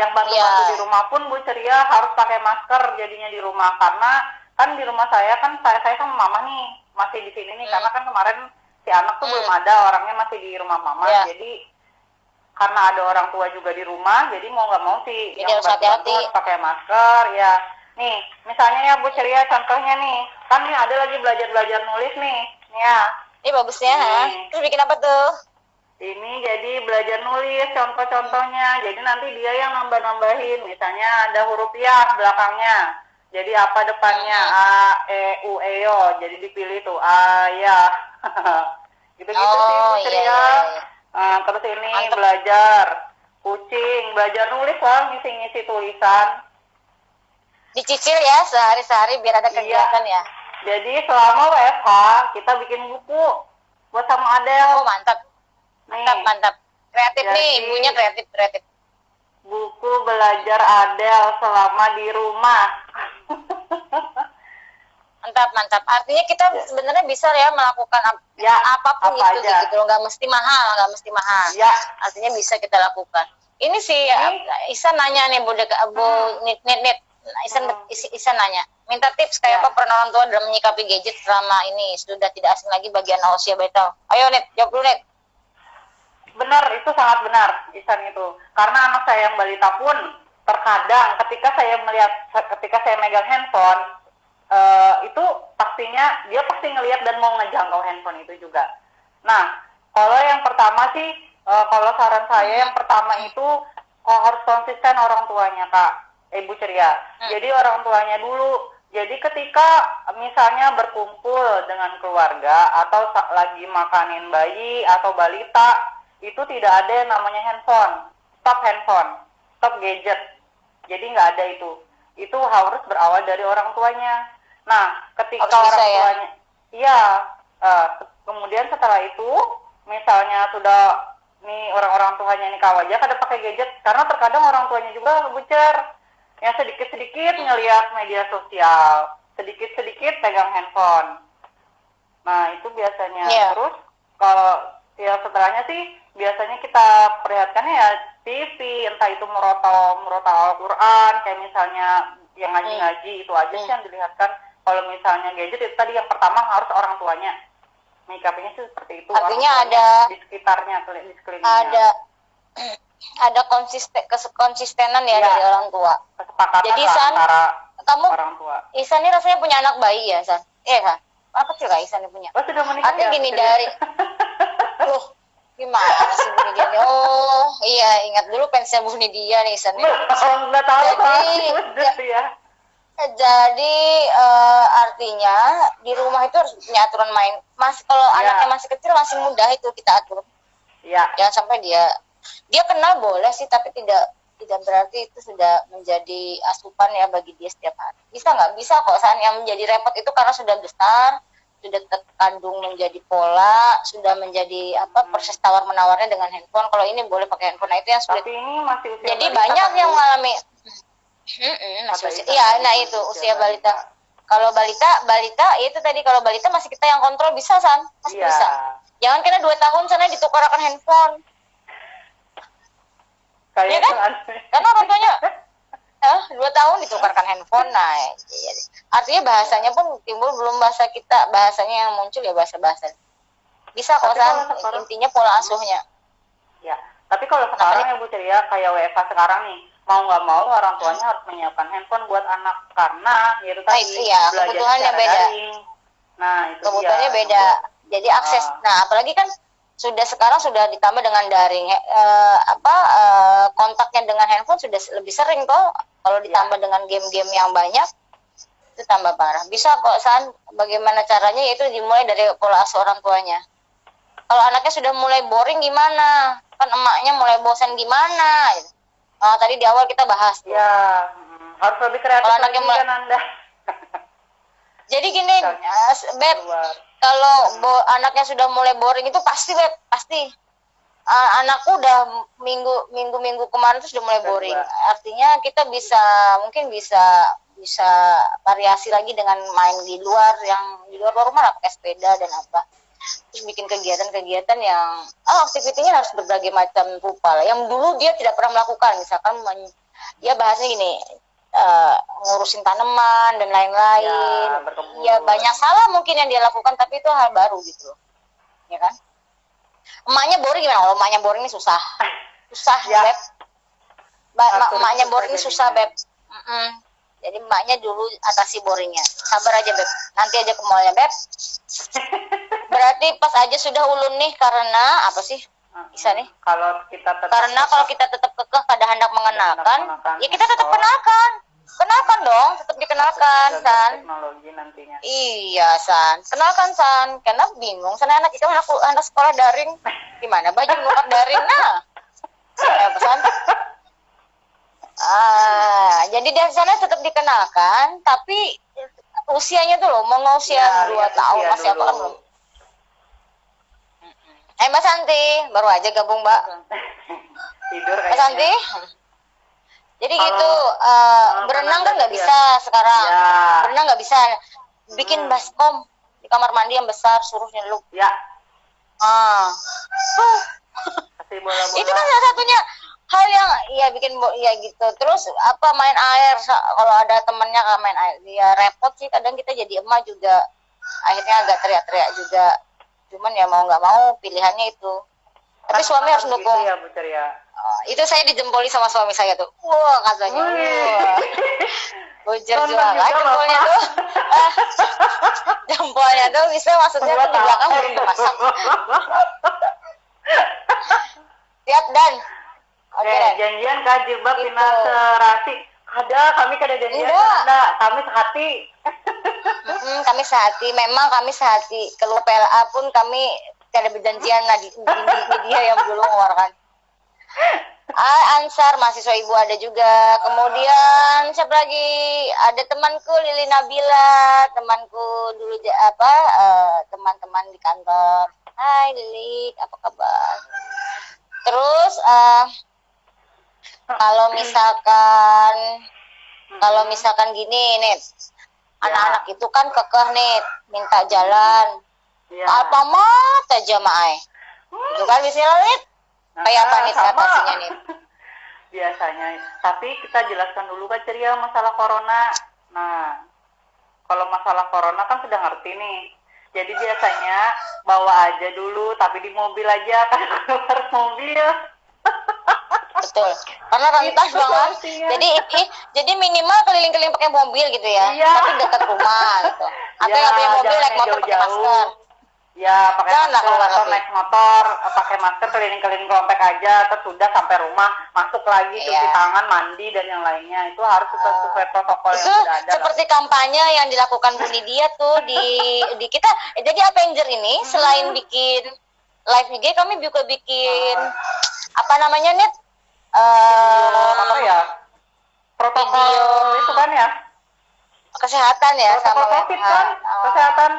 yang bantu-bantu di rumah pun Bu Ceria harus pakai masker jadinya di rumah, karena kan di rumah saya kan saya sama mama nih masih di sini nih, karena kan kemarin si anak tuh belum ada, orangnya masih di rumah mama, jadi karena ada orang tua juga di rumah, jadi mau nggak mau sih yang bantu harus pakai masker ya. Nih, misalnya ya Bu Ceria contohnya nih, kan nih ada lagi belajar nulis nih, ya. Ini bagusnya, terus bikin apa tuh? Ini jadi belajar nulis contoh-contohnya, jadi nanti dia yang nambah-nambahin, misalnya ada huruf ya belakangnya, jadi apa depannya, A, E, U, E, O, jadi dipilih tuh A, ya. Gitu-gitu sih Bu Ceria. Terus ini belajar kucing, belajar nulis lah, ngisi-ngisi tulisan. Dicicil ya sehari-hari biar ada kegiatan ya. Jadi selama WFH kita bikin buku buat sama Adel. Oh mantap, mantap. Kreatif jadi, nih, ibunya kreatif. Buku belajar Adel selama di rumah. Mantap. Artinya kita sebenarnya bisa ya melakukan apapun itu gitu loh, nggak mesti mahal. Ya. Artinya bisa kita lakukan. Ini sih Isan nanya nih Bu Nit. Isan nanya, minta tips kayak apa peran orang tua dalam menyikapi gadget selama ini sudah tidak asing lagi bagian usia balita. Ayo Nit, jawab dulu Nit. Benar, itu sangat benar Isan itu. Karena anak saya yang balita pun terkadang ketika saya megang handphone itu pastinya dia pasti ngelihat dan mau ngejangkau handphone itu juga. Nah, kalau yang pertama sih, kalau saran saya yang pertama itu harus konsisten orang tuanya Ibu Ceria. Jadi orang tuanya dulu. Jadi ketika misalnya berkumpul dengan keluarga atau lagi makanin bayi atau balita, itu tidak ada yang namanya handphone. Stop gadget. Jadi nggak ada itu. Itu harus berawal dari orang tuanya. Nah, ketika orang tuanya, kemudian setelah itu, misalnya sudah nih orang tuanya ini kawaja kada pakai gadget, karena terkadang orang tuanya juga bucer, yang sedikit-sedikit ngelihat media sosial, sedikit-sedikit pegang handphone. Nah, itu biasanya. Terus kalau setelahnya sih biasanya kita perlihatkannya ya TV, entah itu merotol Al-Quran, kayak misalnya yang ngaji-ngaji, itu aja sih yang dilihatkan. Kalau misalnya gadget itu tadi yang pertama harus orang tuanya. Menyikapinya sih seperti itu. Artinya ada di sekitarnya, di sekelilingnya. Ada konsistenan ya dari orang tua. Kesepakatan jadi, antara kamu, orang tua. Isan ini rasanya punya anak bayi ya, San? Kan? Anak kecil kah Isan ini punya? Oh, sudah menikah. Artinya gini dari gimana sih Bu Nidia? Oh, iya, ingat dulu fansnya Bu Nidia nih Isan. Nggak tahu. Jadi artinya di rumah itu harus punya aturan main. Kalau anaknya masih kecil, masih muda itu kita atur. Iya. Jangan sampai dia kenal boleh sih, tapi tidak berarti itu sudah menjadi asupan ya bagi dia setiap hari. Bisa nggak? Bisa kok. Yang menjadi repot itu karena sudah besar, sudah terkandung menjadi pola, sudah menjadi proses tawar menawarnya dengan handphone. Kalau ini boleh pakai handphone, nah itu yang sulit. Tapi ini masih usia jadi banyak yang mengalami nah itu usia balita. Kalau balita itu tadi, kalau balita masih kita yang kontrol, bisa San, masih bisa. Jangan kena 2 tahun sana ditukarkan handphone. Ya kan? Karena orang tuanya 2 tahun ditukarkan handphone. Nah, artinya bahasanya pun timbul belum bahasa kita, bahasanya yang muncul ya bahasa. Bisa kok, Tapi kalau San. sekarang, Intinya pola asuhnya. ya. Tapi kalau Kenapa sekarang nih? ya Bu Ceria, kayak WFH sekarang nih, mau nggak mau orang tuanya harus menyiapkan handphone buat anak karena ya itu Nah, tadi iya, belajar kebutuhannya secara beda. daring. Nah itu dia Kebutuhannya yang beda. buat. Jadi akses. Ah, Nah, apalagi kan sekarang sudah ditambah dengan daring. Kontaknya dengan handphone sudah lebih sering kok. Kalau ditambah dengan game-game yang banyak, itu tambah parah. Bisa kok, San. Bagaimana caranya? Yaitu dimulai dari pola asuh orang tuanya. Kalau anaknya sudah mulai boring gimana? Kan emaknya mulai bosan gimana? Gitu. Nah, tadi di awal kita bahas tuh. ya, harus lebih kreatif Kalau lagi anaknya kan Anda. jadi gini, Beb, Keluar. kalau anaknya sudah mulai boring itu pasti, Beb, pasti. Anakku udah minggu kemarin tuh sudah mulai boring. Artinya kita mungkin bisa variasi lagi dengan main di luar rumah lah, pakai sepeda dan apa. Terus bikin kegiatan-kegiatan yang aktivitinya harus berbagai macam rupa lah. Yang dulu dia tidak pernah melakukan, misalkan ya bahasnya gini, ngurusin tanaman dan lain-lain. Ya, berkebun. Ya banyak salah mungkin yang dia lakukan, tapi itu hal baru gitu loh. Ya kan? Emaknya boring gimana? Kalau emaknya boring ini susah. Susah, Ya. Beb. Emaknya boring ini susah, jadinya. Beb. Jadi emaknya dulu atasi boringnya. Sabar aja, Beb. Nanti aja ke mallnya, Beb. Berarti pas aja sudah ulun nih karena apa sih? Bisa nih. Kalau kita tetap Kalau kita tetap kekeh pada hendak mengenalkan, ya kita tetap handphone, kenalkan. Kenalkan dong, tetap dikenalkan, jaga San. teknologi nantinya. Iya, San. Kenalkan, San. Karena bingung. Sana anak itu anak sekolah daring. Gimana? Baju nukat daring. Nah. San. Jadi dari sana tetap dikenalkan, tapi usianya tuh loh, mau usia Ya, 2 tahun, usia masih apa kan dulu. belum? Mbak Santi, baru aja gabung, Mbak. Tidur Mbak kayaknya. Santi? Jadi Kalau- gitu, berenang kan nggak ya. bisa sekarang. Ya. Berenang nggak bisa. Bikin baskom di kamar mandi yang besar, suruh nyelup. Ya, kasih bola-bola. Itu kan salah satunya hal yang ya bikin ya gitu. Terus apa main air, kalau ada temennya main air, dia repot sih. Kadang kita jadi emak juga akhirnya agak teriak-teriak juga. Cuman ya mau nggak mau pilihannya itu. Tapi suami harus dukung. Gitu ya, Bu Ceria. Itu saya dijempoli sama suami saya tuh. Wah, katanya. Wah. Bujur Nonton juga juga, kan jempolnya Bapak. tuh. Jempolnya tuh bisa maksudnya tuh di belakang belum dimasak. Siap dan. Oke. Dan. Janjian Kak Jilbab Itu. Pina serasi. Ada, kami kada janjian. Enggak. Ada, kami sehati. Kami sehati, memang kami sehati. Keluar PLA pun kami tidak ada berjanjian lah di dia yang dulu mengeluarkan. Ansar, mahasiswa ibu ada juga. Kemudian siapa lagi? Ada temanku Lili Nabila, temanku dulu teman-teman di kantor. Hai Lili, apa kabar? Terus kalau misalkan gini nih, anak-anak itu kan kekeh nih minta jalan. Ya. Alfamart aja Mae. Itu kan misalnya nih. Kayak apa nih atasinya nih? Biasanya. Tapi kita jelaskan dulu Kak Ceria masalah corona. Nah, kalau masalah corona kan sudah ngerti nih. Jadi biasanya bawa aja dulu, tapi di mobil aja kan keluar mobil. Betul. Karena rentas banget. Jadi minimal keliling-keliling pakai mobil gitu ya. Iya. Tapi dekat rumah gitu. Atau yang punya mobil naik motor pakai masker. Ya, pakai Jangan masker keluar atau lagi. naik motor, pakai masker keliling-keliling komplek aja, terus sudah sampai rumah, masuk lagi cuci Iya. tangan, mandi dan yang lainnya. Itu harus sesuai protokol yang Itu sudah ada. seperti kampanye yang dilakukan Bu Nidia tuh di kita. Jadi Avenger ini selain bikin live IG, kami juga bikin apa namanya nih? Apa ya? Protokol video. itu kan ya? Kesehatan ya Protokol sama COVID kan? Kesehatan.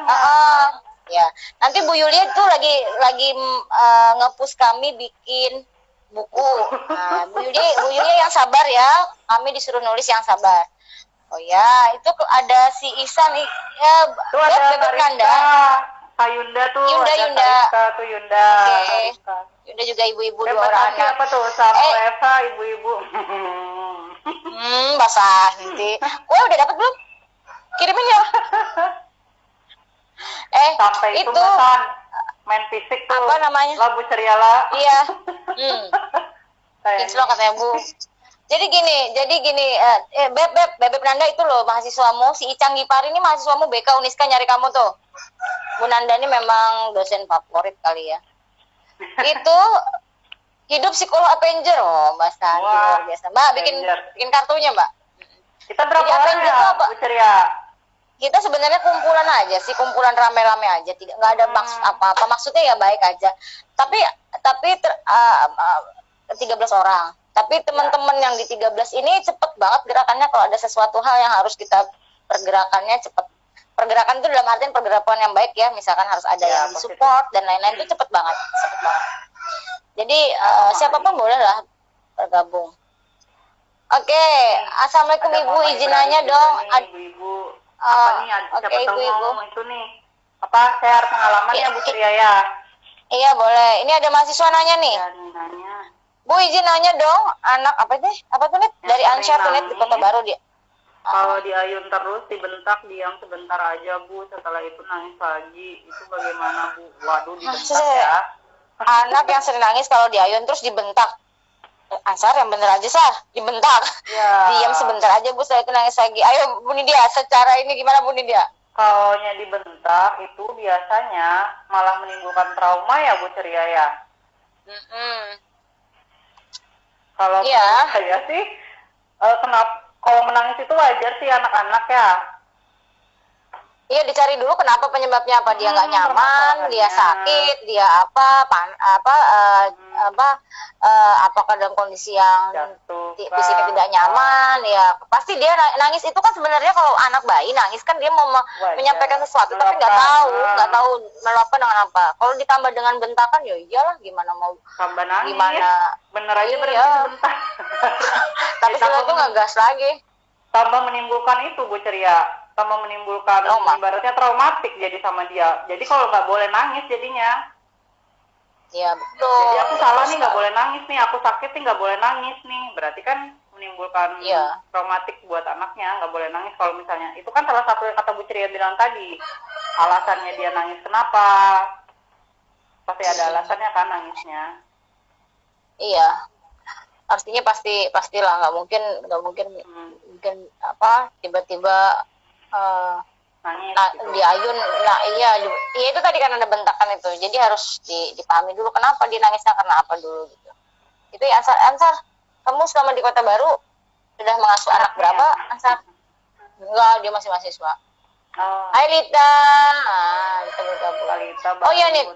Ya, nanti Bu Yulia tuh lagi nge-push kami bikin buku. Nah, Bu Yulia yang sabar ya. Kami disuruh nulis yang sabar. Oh ya, itu ada si Isan ya, Tuh ada Bebek Kanda. Kak Yunda tuh. Yunda, ada Yunda. Kak Rika tuh Yunda. Oke. Rika. Yunda juga ibu-ibu dua Mbak orang Santi anak. apa tuh? Sama Eva, ibu-ibu. Basah nanti. Udah dapat belum? Kirimin ya. Sampai itu itu pesan. main fisik tuh. Apa namanya? Lagu Ceriala. Iya. Kinclong katanya Bu. Jadi gini, Beb Nanda itu loh mahasiswamu, si Icang Gipari ini mahasiswamu BK Uniska nyari kamu tuh. Bu Nanda ini memang dosen favorit kali ya. Itu hidup psikolog Avenger, Mbak Santi luar biasa. Mbak bikin kartunya Mbak. Kita berapa orang ya, Bu Ceria? Kita sebenarnya kumpulan aja sih, kumpulan rame-rame aja, nggak ada maksud apa-apa, maksudnya ya baik aja. Tapi 13 orang. Tapi teman-teman yang di 13 ini cepet banget gerakannya kalau ada sesuatu hal yang harus kita pergerakannya cepet. Pergerakan itu dalam artian pergerakan yang baik ya, misalkan harus ada yang disupport dan lain-lain itu cepet banget. Jadi siapapun boleh lah bergabung. Oke, Assalamualaikum Ibu, izin nanya dong. Ibu-ibu, apa nih? Siapa tahu mau itu nih? Apa share pengalaman ya Bu Ceria ya? Iya boleh. Ini ada mahasiswa nanya nih. Ya, nanya. Bu izin nanya dong, anak apa deh? Apa tuh Net? Dari Ansyar tuh Net di Kota Baru dia. Kalau diayun terus, dibentak, diam sebentar aja Bu. Setelah itu nangis lagi. Itu bagaimana Bu? Waduh, dibentak ya. Anak yang sering nangis kalau diayun terus dibentak. Ansar yang bener aja sah, dibentak. Ya. Diam sebentar aja Bu, saya itu nangis lagi. Ayo Bu Nidia, secara ini gimana Bu Nidia? Kalau dibentak itu biasanya malah menimbulkan trauma ya Bu Ceria ya. Kalau saya sih, kenapa kalau menangis itu wajar sih anak-anak ya. Iya, dicari dulu kenapa penyebabnya, apa dia nggak nyaman, dia sakit, dia apakah dalam kondisi yang fisiknya tidak nyaman, ya pasti dia nangis itu kan sebenarnya kalau anak bayi nangis kan dia mau menyampaikan sesuatu tapi nggak tahu meluapkan dengan apa. Kalau ditambah dengan bentakan ya iyalah gimana mau tambah nangis, gimana bener aja berhenti sebentar. Tapi setelah itu nggak gas lagi. Tambah menimbulkan itu Bu Ceria, tambah menimbulkan ibaratnya traumatik jadi sama dia. Jadi kalau nggak boleh nangis jadinya. Iya betul. Jadi aku salah nih nggak boleh nangis nih, aku sakit nih nggak boleh nangis nih. Berarti kan menimbulkan traumatik buat anaknya, nggak boleh nangis. Kalau misalnya itu kan salah satu yang kata Bu Ceria bilang tadi, alasannya dia nangis kenapa? Pasti ada alasannya kan nangisnya. Iya. Artinya pastilah nggak mungkin apa tiba-tiba nangis gitu. diayun. Iya itu tadi kan ada bentakan itu, jadi harus dipahami dulu kenapa dia nangisnya karena apa dulu gitu. Itu ya Ansar, kamu selama di Kota Baru sudah mengasuh anak berapa Ansar? Enggak, dia masih mahasiswa. Hai Lita, kita bergabung. Oh iya nih,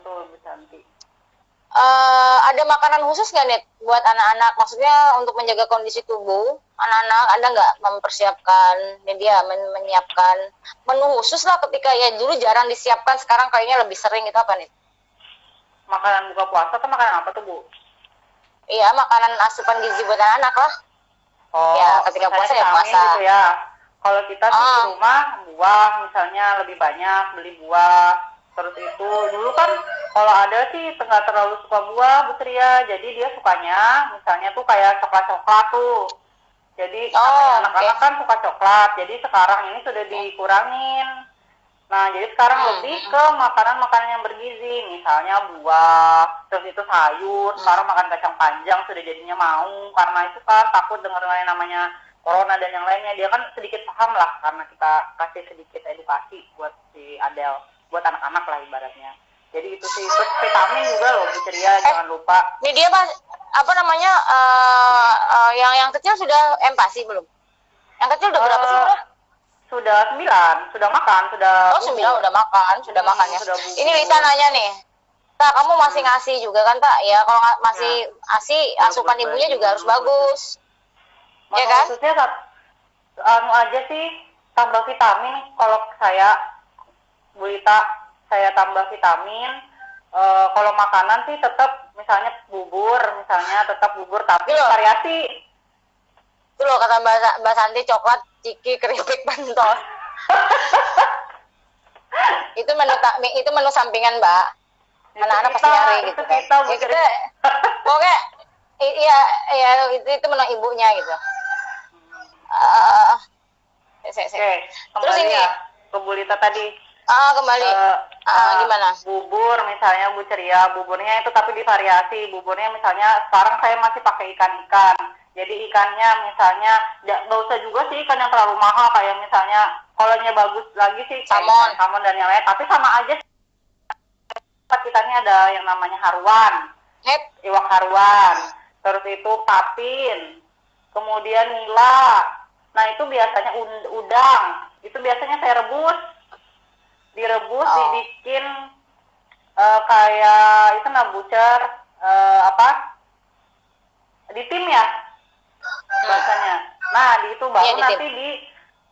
ada makanan khusus nggak Net buat anak-anak? Maksudnya untuk menjaga kondisi tubuh anak-anak, ada nggak mempersiapkan media menyiapkan menu khusus lah ketika ya dulu jarang disiapkan, sekarang kayaknya lebih sering itu apa Net? Makanan buka puasa atau makanan apa tuh Bu? Iya, makanan asupan gizi buat anak lah. Ya ketika puasa ya puasa. Gitu ya. Kalau kita sih di rumah buah misalnya lebih banyak beli buah. Terus itu dulu kan kalau ada sih nggak terlalu suka buah Bu Ceria, jadi dia sukanya misalnya tuh kayak coklat tuh. Jadi anak-anak kan suka coklat, jadi sekarang ini sudah dikurangin. Nah jadi sekarang lebih ke makanan-makanan yang bergizi, misalnya buah, terus itu sayur. Sekarang makan kacang panjang sudah jadinya mau, karena itu kan takut dengar yang namanya corona dan yang lainnya. Dia kan sedikit paham lah karena kita kasih sedikit edukasi buat si Adel, buat anak-anak lah ibaratnya. Jadi itu sih, terus vitamin juga loh Bu Ceria, jangan lupa. Ini dia Mas, apa namanya, yang kecil sudah empasi belum? Yang kecil udah berapa sih udah? Sudah 9, sudah makan, sudah. Oh 9 udah makan ya. Ini Lita nanya nih, Tak, kamu masih ngasih juga kan Tak? Ya kalau masih ngasih, asupan ibunya juga harus bagus. Ya kan? Maksudnya aja sih, tambah vitamin. Kalau saya Bu Lita, saya tambah vitamin. Kalau makanan sih tetap misalnya bubur, tetap bubur tapi variasi. Itu loh kata Mbak Santi, coklat, ciki, keripik, pentol. itu menu sampingan Mbak. Anak-anak pasti nyari gitu kan. Pokoknya iya itu menu ibunya gitu. Terus ini ke Bu Lita tadi. Kembali. Gimana? Bubur misalnya Bu Ceria, buburnya itu tapi divariasi. Buburnya misalnya sekarang saya masih pakai ikan-ikan. Jadi ikannya misalnya nggak usah juga sih ikan yang terlalu mahal, kayak misalnya kolanya bagus lagi sih Salmon. salmon dan yang lain. Tapi sama aja ikannya ada yang namanya haruan, iwak haruan, terus itu papin, kemudian nila. Nah itu biasanya udang, itu biasanya saya direbus, dibikin kayak itu bucer, ditim ya bahasanya. Nah di itu baru nanti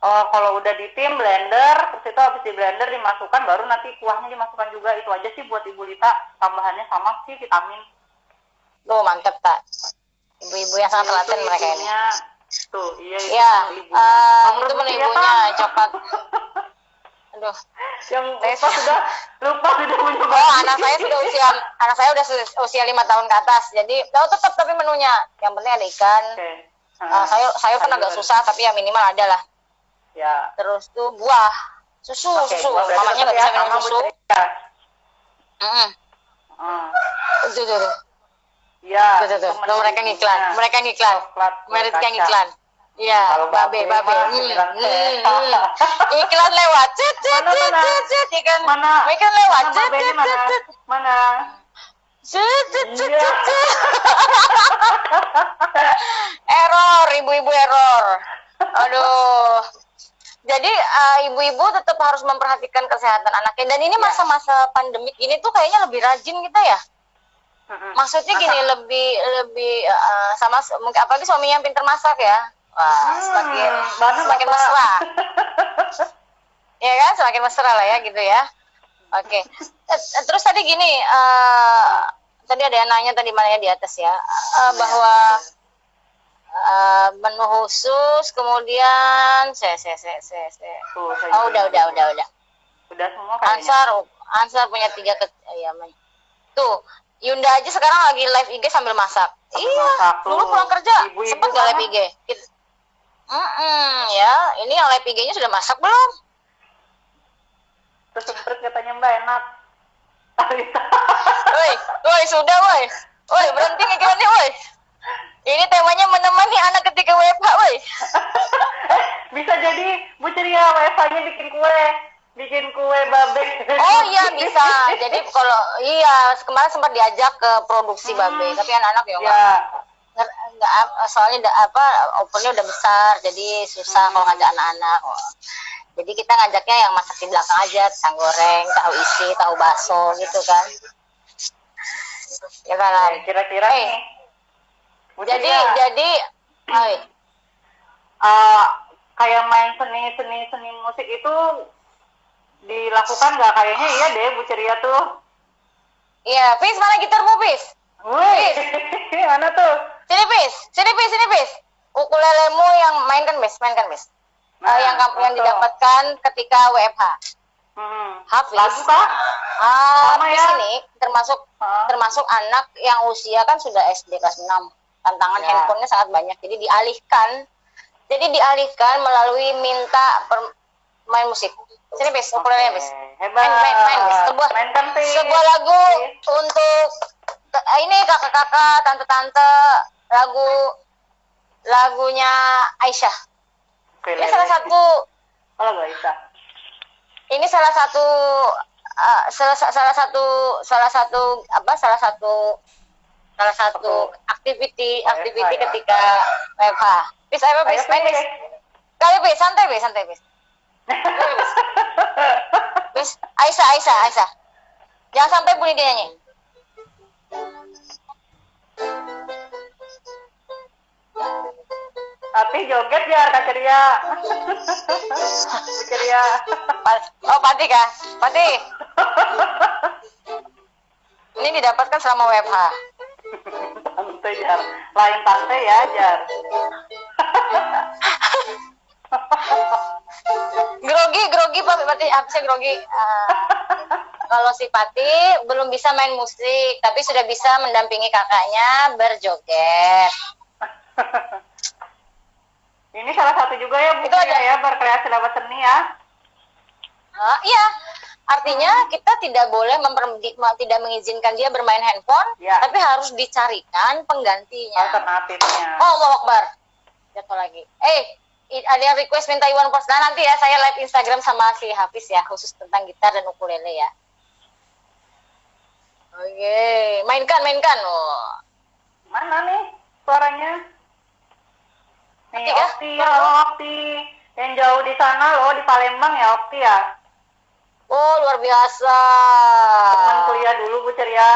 kalau udah ditim blender, terus itu habis di blender dimasukkan, baru nanti kuahnya dimasukkan juga. Itu aja sih buat Ibu Lita, tambahannya sama sih vitamin. Tuh mantep tak, ibu-ibu yang sangat telaten mereka ini. Tuh iya itu ibunya. Itu menu ibunya coklat. Aduh, yang lupa sudah punya. Anak saya udah usia 5 tahun ke atas, jadi tetap tapi menunya yang penting ada ikan. Sayur kan agak susah, tapi ya minimal ada lah. Ya. Terus tuh buah, susu. Mamanya nggak bisa minum susu. Tuh. Ya. Tuh. Mereka ngiklan. Mereka ngiklan. Iya, babe. Iklan lewat. Iklan lewat. Mana? Error, ibu-ibu error. Aduh. Jadi ibu-ibu tetap harus memperhatikan kesehatan anaknya. Dan ini masa-masa pandemik gini tuh kayaknya lebih rajin kita ya. Maksudnya gini, lebih sama mungkin apalagi suaminya yang pintar masak ya. Wah, semakin mesra. Ya kan, semakin mesra lah ya gitu ya. Oke. Terus tadi gini, tadi ada yang nanya tadi mana ya di atas ya, bahwa menu khusus, kemudian udah. Udah semua kayaknya. Ansar punya 3 tuh, Yunda aja sekarang lagi live IG sambil masak. Dulu pulang kerja sempet gak live IG? Ya, ini yang live IG-nya sudah masak belum? Terus sempet katanya Mbak enak. Woi, sudah woi. Woi, berhenti ngiklannya woi. Ini temanya menemani anak ketika WFH woi. Bisa jadi Bu Ceria WFH-nya bikin kue babe. Oh iya bisa. Jadi kalau kemarin sempat diajak ke produksi babe, tapi anak-anak ya nggak soalnya ovennya udah besar, jadi susah kalau ngajak anak-anak. Jadi kita ngajaknya yang masak di belakang aja, pisang goreng, tahu isi, tahu bakso gitu kan. Ya kan. Kira-kira nih. Jadi kayak main seni musik itu dilakukan nggak? Kayaknya iya deh Bu Ceria tuh. Iya, Pis, mana gitarmu, Pis? Wih, mana tuh? Sini Pis. Ukulelemu yang mainkan, Pis. Yang didapatkan ketika WFH. Hafiz. Lagu kah? Hafiz ini termasuk anak yang usia kan sudah SD kelas 6. Tantangan handphonenya sangat banyak. Jadi dialihkan melalui minta main musik. Sini Pis, ukulelenya Pis. Hebat. Main Pis. Sebuah lagu untuk ini kakak-kakak, tante-tante, lagunya Aisyah. Ini salah satu aktiviti ketika WFH. Pis, ayo Pis, main Pis. Kali Pis, santai Pis. Pis, Aisyah. Jangan sampai bunyi dia nyanyi. Tapi joget ya Kak Ceria. Bu Ceria. Oh, Pati kah? Pati. Ini didapatkan selama WFH. Santai Jar. Lain santai ya Jar. Grogi Pati, apa sih grogi? Kalau si Pati belum bisa main musik, tapi sudah bisa mendampingi kakaknya berjoget. Ini salah satu juga ya Bu Ceria ya, berkreasi lewat seni ya. Iya, Artinya kita tidak boleh tidak mengizinkan dia bermain handphone, Ya. tapi harus dicarikan penggantinya. Alternatifnya. Oh, Allah Akbar. Jatuh lagi. Ada yang request minta Iwan Fals. Nah, nanti ya saya live Instagram sama si Hafiz ya, khusus tentang gitar dan ukulele ya. Oke, mainkan. Oh. Mana nih suaranya? Nih, Okti, Okti, halo Okti. Yang jauh di sana loh, di Palembang ya Okti ya. Oh, luar biasa. Teman kuliah dulu Bu Ceria.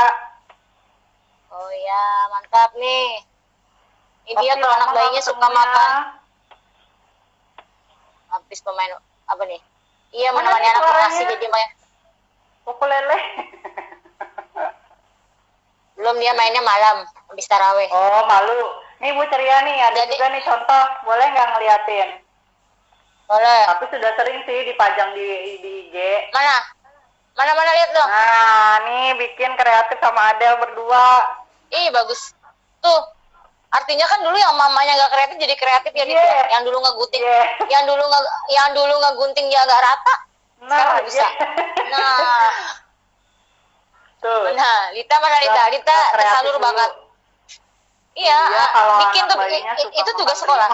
Oh ya, mantap nih. Ini dia Okti, tuh anak lama bayinya nggak suka ketemu ya. makan. Habis pemain apa nih? Iya, Mana menemani nih anak suaranya? nasi jadi main. Ukulele. Belum, dia mainnya malam habis taraweh. Oh, malu. Nih Bu Ceria nih, ada Jadi- juga nih contoh. Boleh nggak ngeliatin? Boleh. Tapi sudah sering sih dipajang di IG. Mana lihat dong. Nah, nih bikin kreatif sama Adel berdua. Ih, bagus. Tuh. Artinya kan dulu yang mamanya nggak kreatif jadi kreatif ya, Dit, ya? Yeah. Yang dulu ngegunting, Yeah. yang dulu ngegunting dia agak rata, sekarang udah bisa. yeah. Nah, Tuh. Lita mana Lita? Lita Kreatif tersalur dulu. banget. Iya, kalau bikin anak tuh bayinya suka itu tugas makan sekolah.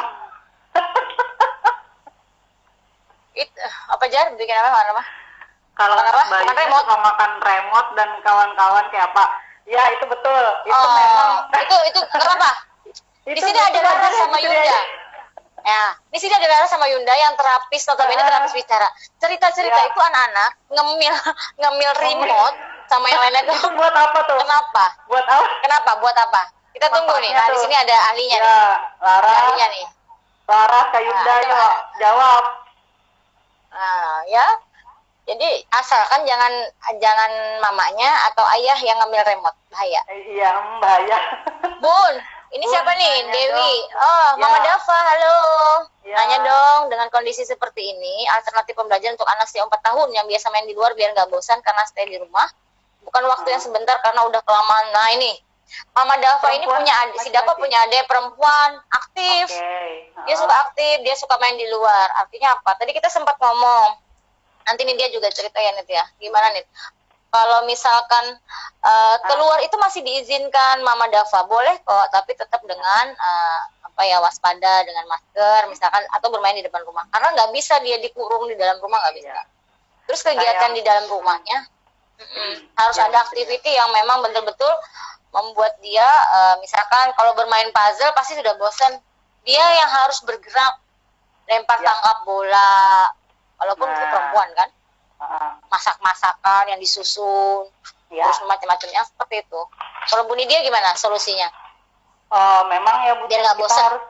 remote. Apa Jar? Bikin apa? Kalau Makan anak apa? Makan bayinya remote? suka makan remote dan kawan-kawan kayak apa? Ya itu betul. Itu memang. itu kenapa? Di sini ada Rara sama Yunda. Ya, di sini ada Rara sama Yunda yang terapis, notabene terapis bicara. Cerita-cerita Ya. itu anak-anak ngemil remote sama yang lainnya Itu tuh. buat apa tuh? Kenapa? Buat apa? Kenapa? Buat apa? Kita tunggu nih. Manfaatnya Nah, di tuh. sini ada ahlinya nih. Ya, Ada ahlinya Lara, nih. Lara Kayunda Nah, yuk jawab. Nah, ya. Jadi asalkan jangan mamanya atau ayah yang ngambil remote, bahaya. Iya, bahaya. Bun, ini Bun, siapa nih? nanya Dewi. dong. Oh, Ya. Mama Dava, halo. Ya. Nanya dong, dengan kondisi seperti ini, alternatif pembelajaran untuk anak usia 4 tahun yang biasa main di luar biar nggak bosan karena stay di rumah. Bukan waktu yang sebentar karena udah kelamaan. Nah ini, Mama Dava ini Perempuan, punya adik, si Dava laki-laki. punya adik perempuan, aktif. Oke. Dia suka aktif, dia suka main di luar. Artinya apa? Tadi kita sempat ngomong. Nanti nih dia juga cerita ya Nit ya. Gimana Nit? Kalau misalkan keluar itu masih diizinkan Mama Dava, boleh kok, tapi tetap dengan waspada, dengan masker misalkan, atau bermain di depan rumah. Karena nggak bisa dia dikurung di dalam rumah, nggak bisa. Iya. Terus kegiatan di dalam rumahnya harus Iya, ada aktiviti yang memang betul-betul membuat dia, misalkan kalau bermain puzzle pasti sudah bosan, dia yang harus bergerak, lempar Ya. tangkap bola, walaupun itu Nah. perempuan kan, Heeh. masak-masakan yang disusun, Ya. terus macam-macamnya seperti itu. Kalau Bu Nidia gimana solusinya? Memang ya Bu, Biar nggak kita bosan. harus,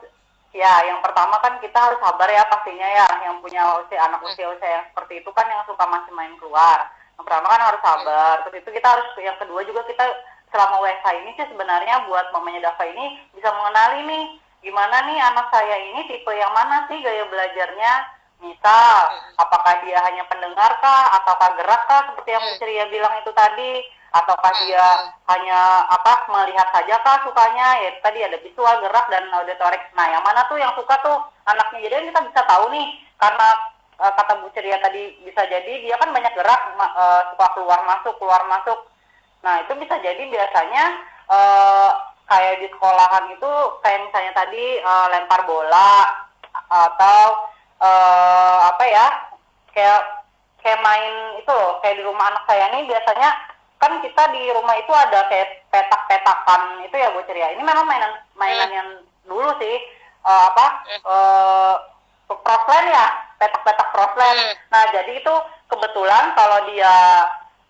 ya yang pertama kan kita harus sabar ya pastinya ya, yang punya anak usia-usia yang seperti itu kan yang suka masih main keluar. Yang pertama kan harus sabar, terus itu kita harus, yang kedua juga kita selama WFH ini sih sebenarnya buat mamanya Dava ini bisa mengenali nih, gimana nih anak saya ini tipe yang mana sih gaya belajarnya. Misal, apakah dia hanya pendengar kah, ataukah gerak kah, seperti yang Bu Ceria bilang itu tadi, ataukah dia hanya melihat saja kah sukanya, ya tadi ada visual, gerak, dan auditorik. Nah, yang mana tuh yang suka tuh anaknya, jadi kita bisa tahu nih, karena kata Bu Ceria tadi bisa jadi dia kan banyak gerak, suka keluar masuk. Nah, itu bisa jadi biasanya kayak di sekolahan itu, kayak misalnya tadi lempar bola, atau kayak main itu loh, kayak di rumah anak saya nih biasanya kan kita di rumah itu ada kayak petak-petakan itu ya Bu Ceria. Ini memang mainan yang dulu sih, proslen ya, petak-petak proslen. Nah, jadi itu kebetulan kalau dia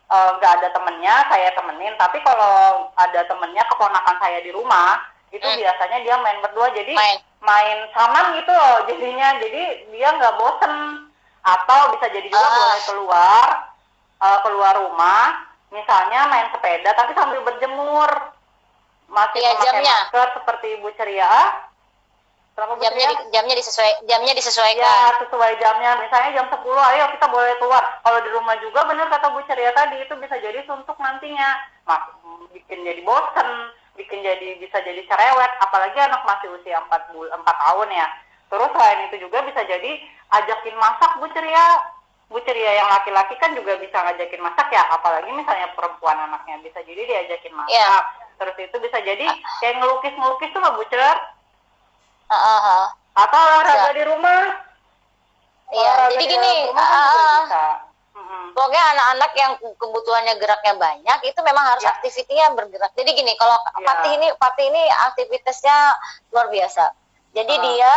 nggak ada temennya, saya temenin. Tapi kalau ada temennya, keponakan saya di rumah, itu biasanya dia main berdua. Jadi main saman gitu loh jadinya. Jadi dia nggak bosen. Atau bisa jadi juga boleh keluar rumah, misalnya main sepeda tapi sambil berjemur. Masih memakai masker seperti Ibu Ceria. Jamnya disesuaikan. Ya, sesuai jamnya. Misalnya jam 10, ayo kita boleh keluar. Kalau di rumah juga benar kata Bu Ceria tadi, itu bisa jadi suntuk nantinya. Bikin jadi bosen, bisa jadi cerewet, apalagi anak masih usia 4 tahun ya. Terus selain itu juga bisa jadi ajakin masak Bu Ceria. Bu Ceria, yang laki-laki kan juga bisa ngajakin masak ya, apalagi misalnya perempuan anaknya, bisa jadi diajakin masak. Iya. Terus itu bisa jadi kayak ngelukis-ngelukis tuh nggak Bu Cer? Heeh. Atau olahraga Bisa. di rumah. Iya, Olahraga jadi di gini, dalam rumah kan juga bisa. pokoknya anak-anak yang kebutuhannya geraknya banyak itu memang harus Ya. aktivitinya bergerak. Jadi gini, kalau Ya. Fatih ini aktivitasnya luar biasa. Jadi Ah. dia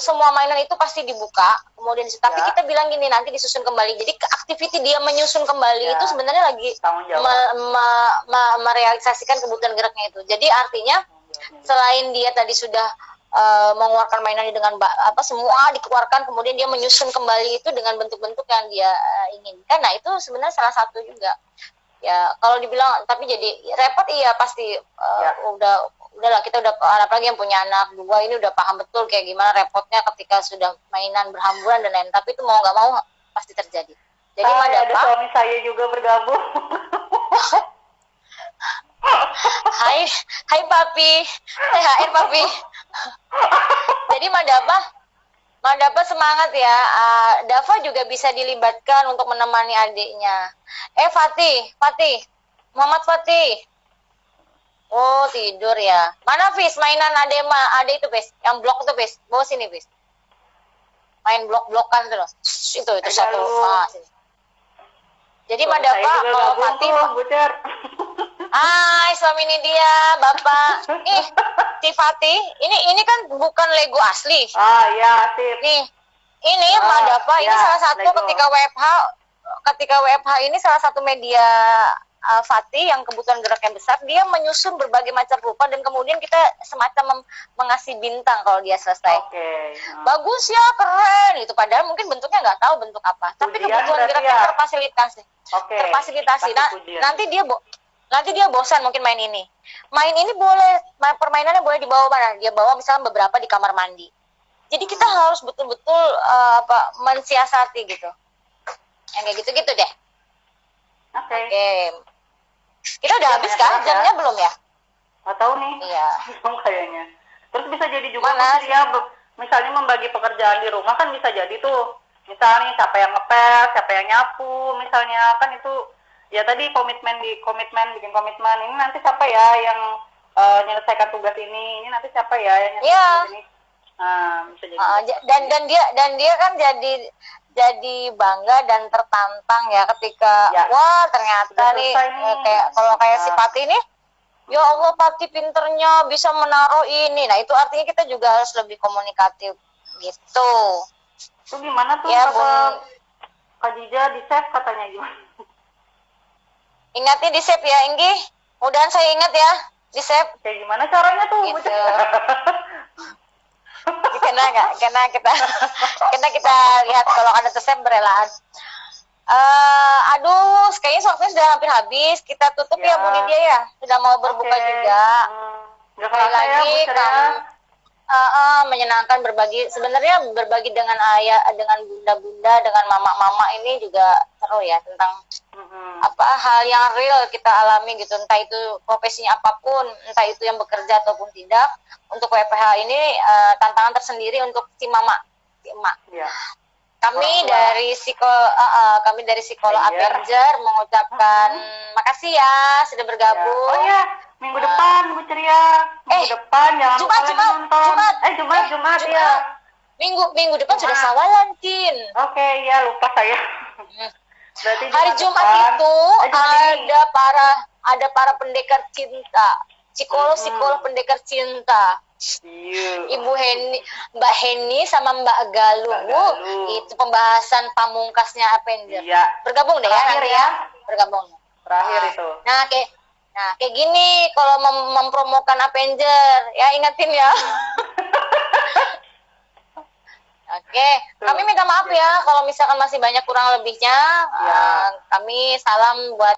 semua mainan itu pasti dibuka, kemudian tapi Ya. kita bilang gini, nanti disusun kembali. Jadi aktiviti dia menyusun kembali Ya. itu sebenarnya lagi Tanggung jawab. merealisasikan kebutuhan geraknya itu. Jadi artinya selain dia tadi sudah mengeluarkan mainannya dengan semua dikeluarkan, kemudian dia menyusun kembali itu dengan bentuk-bentuk yang dia inginkan. Nah itu sebenarnya salah satu juga ya, kalau dibilang tapi jadi repot, iya pasti. Udahlah, kita udah, apalagi yang punya anak 2 ini udah paham betul kayak gimana repotnya ketika sudah mainan berhamburan dan lain, tapi itu mau nggak mau pasti terjadi. Jadi ada suami saya juga bergabung. Hai papi, THR papi. Jadi Madapa semangat ya. Dava juga bisa dilibatkan untuk menemani adiknya. Fatih, Muhammad Fatih. Oh, tidur ya. Mana Fis, mainan ade itu Fis, yang blok itu Fis, bawa sini Fis. Main blok-blokan itu loh. Itu satu. Sini. Jadi Madapa kalau Fatih, suami ini dia, Bapak. Si Fatih, ini kan bukan Lego asli. Ya, sip. Nih, ini Madapa, ini salah satu Lego. ketika WFH ini salah satu media Fatih yang kebutuhan geraknya besar, dia menyusun berbagai macam rupa dan kemudian kita semacam mengasih bintang kalau dia selesai. Bagus ya, keren itu. Padahal mungkin bentuknya nggak tahu bentuk apa, tapi kebutuhan geraknya terfasilitasi. Terfasilitasi. Nanti dia bosan mungkin main ini. Main ini boleh, permainannya boleh dibawa mana? Dia bawa misalnya beberapa di kamar mandi. Jadi kita harus betul-betul mensiasati gitu. Yang kayak gitu-gitu deh. Oke. Kita udah habis kan? Jamnya belum ya? Nggak tahu nih. Iya. Belum kayaknya. Terus bisa jadi juga ya, misalnya membagi pekerjaan di rumah kan bisa jadi tuh. Misalnya siapa yang ngepel, siapa yang nyapu, misalnya kan itu ya tadi bikin komitmen. Ini nanti siapa ya yang menyelesaikan tugas ini nanti siapa ya yang nyelesaikan tugas ini. Bisa jadi. Dan dia kan jadi bangga dan tertantang ya ketika wah ternyata nih kayak si Pati nih, ya Allah Pati pinternya bisa menaruh ini. Nah itu artinya kita juga harus lebih komunikatif gitu. Itu gimana tuh ya, Kak Jija di save katanya gimana? Ingatnya di save ya Inggi, mudahan saya ingat ya di save. Kayak gimana caranya tuh? Gitu. Karena kita lihat kalau ada tersebut berelaan. Kayaknya waktunya sudah hampir habis. Kita tutup ya Bu Lydia ya. Sudah mau berbuka juga. Sekali lagi menyenangkan berbagi dengan ayah, dengan bunda-bunda, dengan mama-mama ini juga seru ya tentang hal yang real kita alami gitu, entah itu profesinya apapun, entah itu yang bekerja ataupun tidak. Untuk WPH ini tantangan tersendiri untuk si emak. Ya. Kami dari Psikolog Avenger mengucapkan makasih ya sudah bergabung. Minggu depan Bu Ceria. Minggu depan jangan lupa nonton. Jumat ya. Minggu depan sudah sawalan, Kin. Oke, ya lupa saya. Berarti hari Jumat itu ada para pendekar cinta. Psikolog pendekar cinta. Ibu Mbak Heni sama Mbak Galuh. Itu pembahasan pamungkasnya Avenger. Bergabung deh ya. Bergabung. Terakhir itu. Nah, kayak gini kalau mempromokan Avenger, ya ingatin ya. Oke, kami minta maaf ya kalau misalkan masih banyak kurang lebihnya. Kami salam buat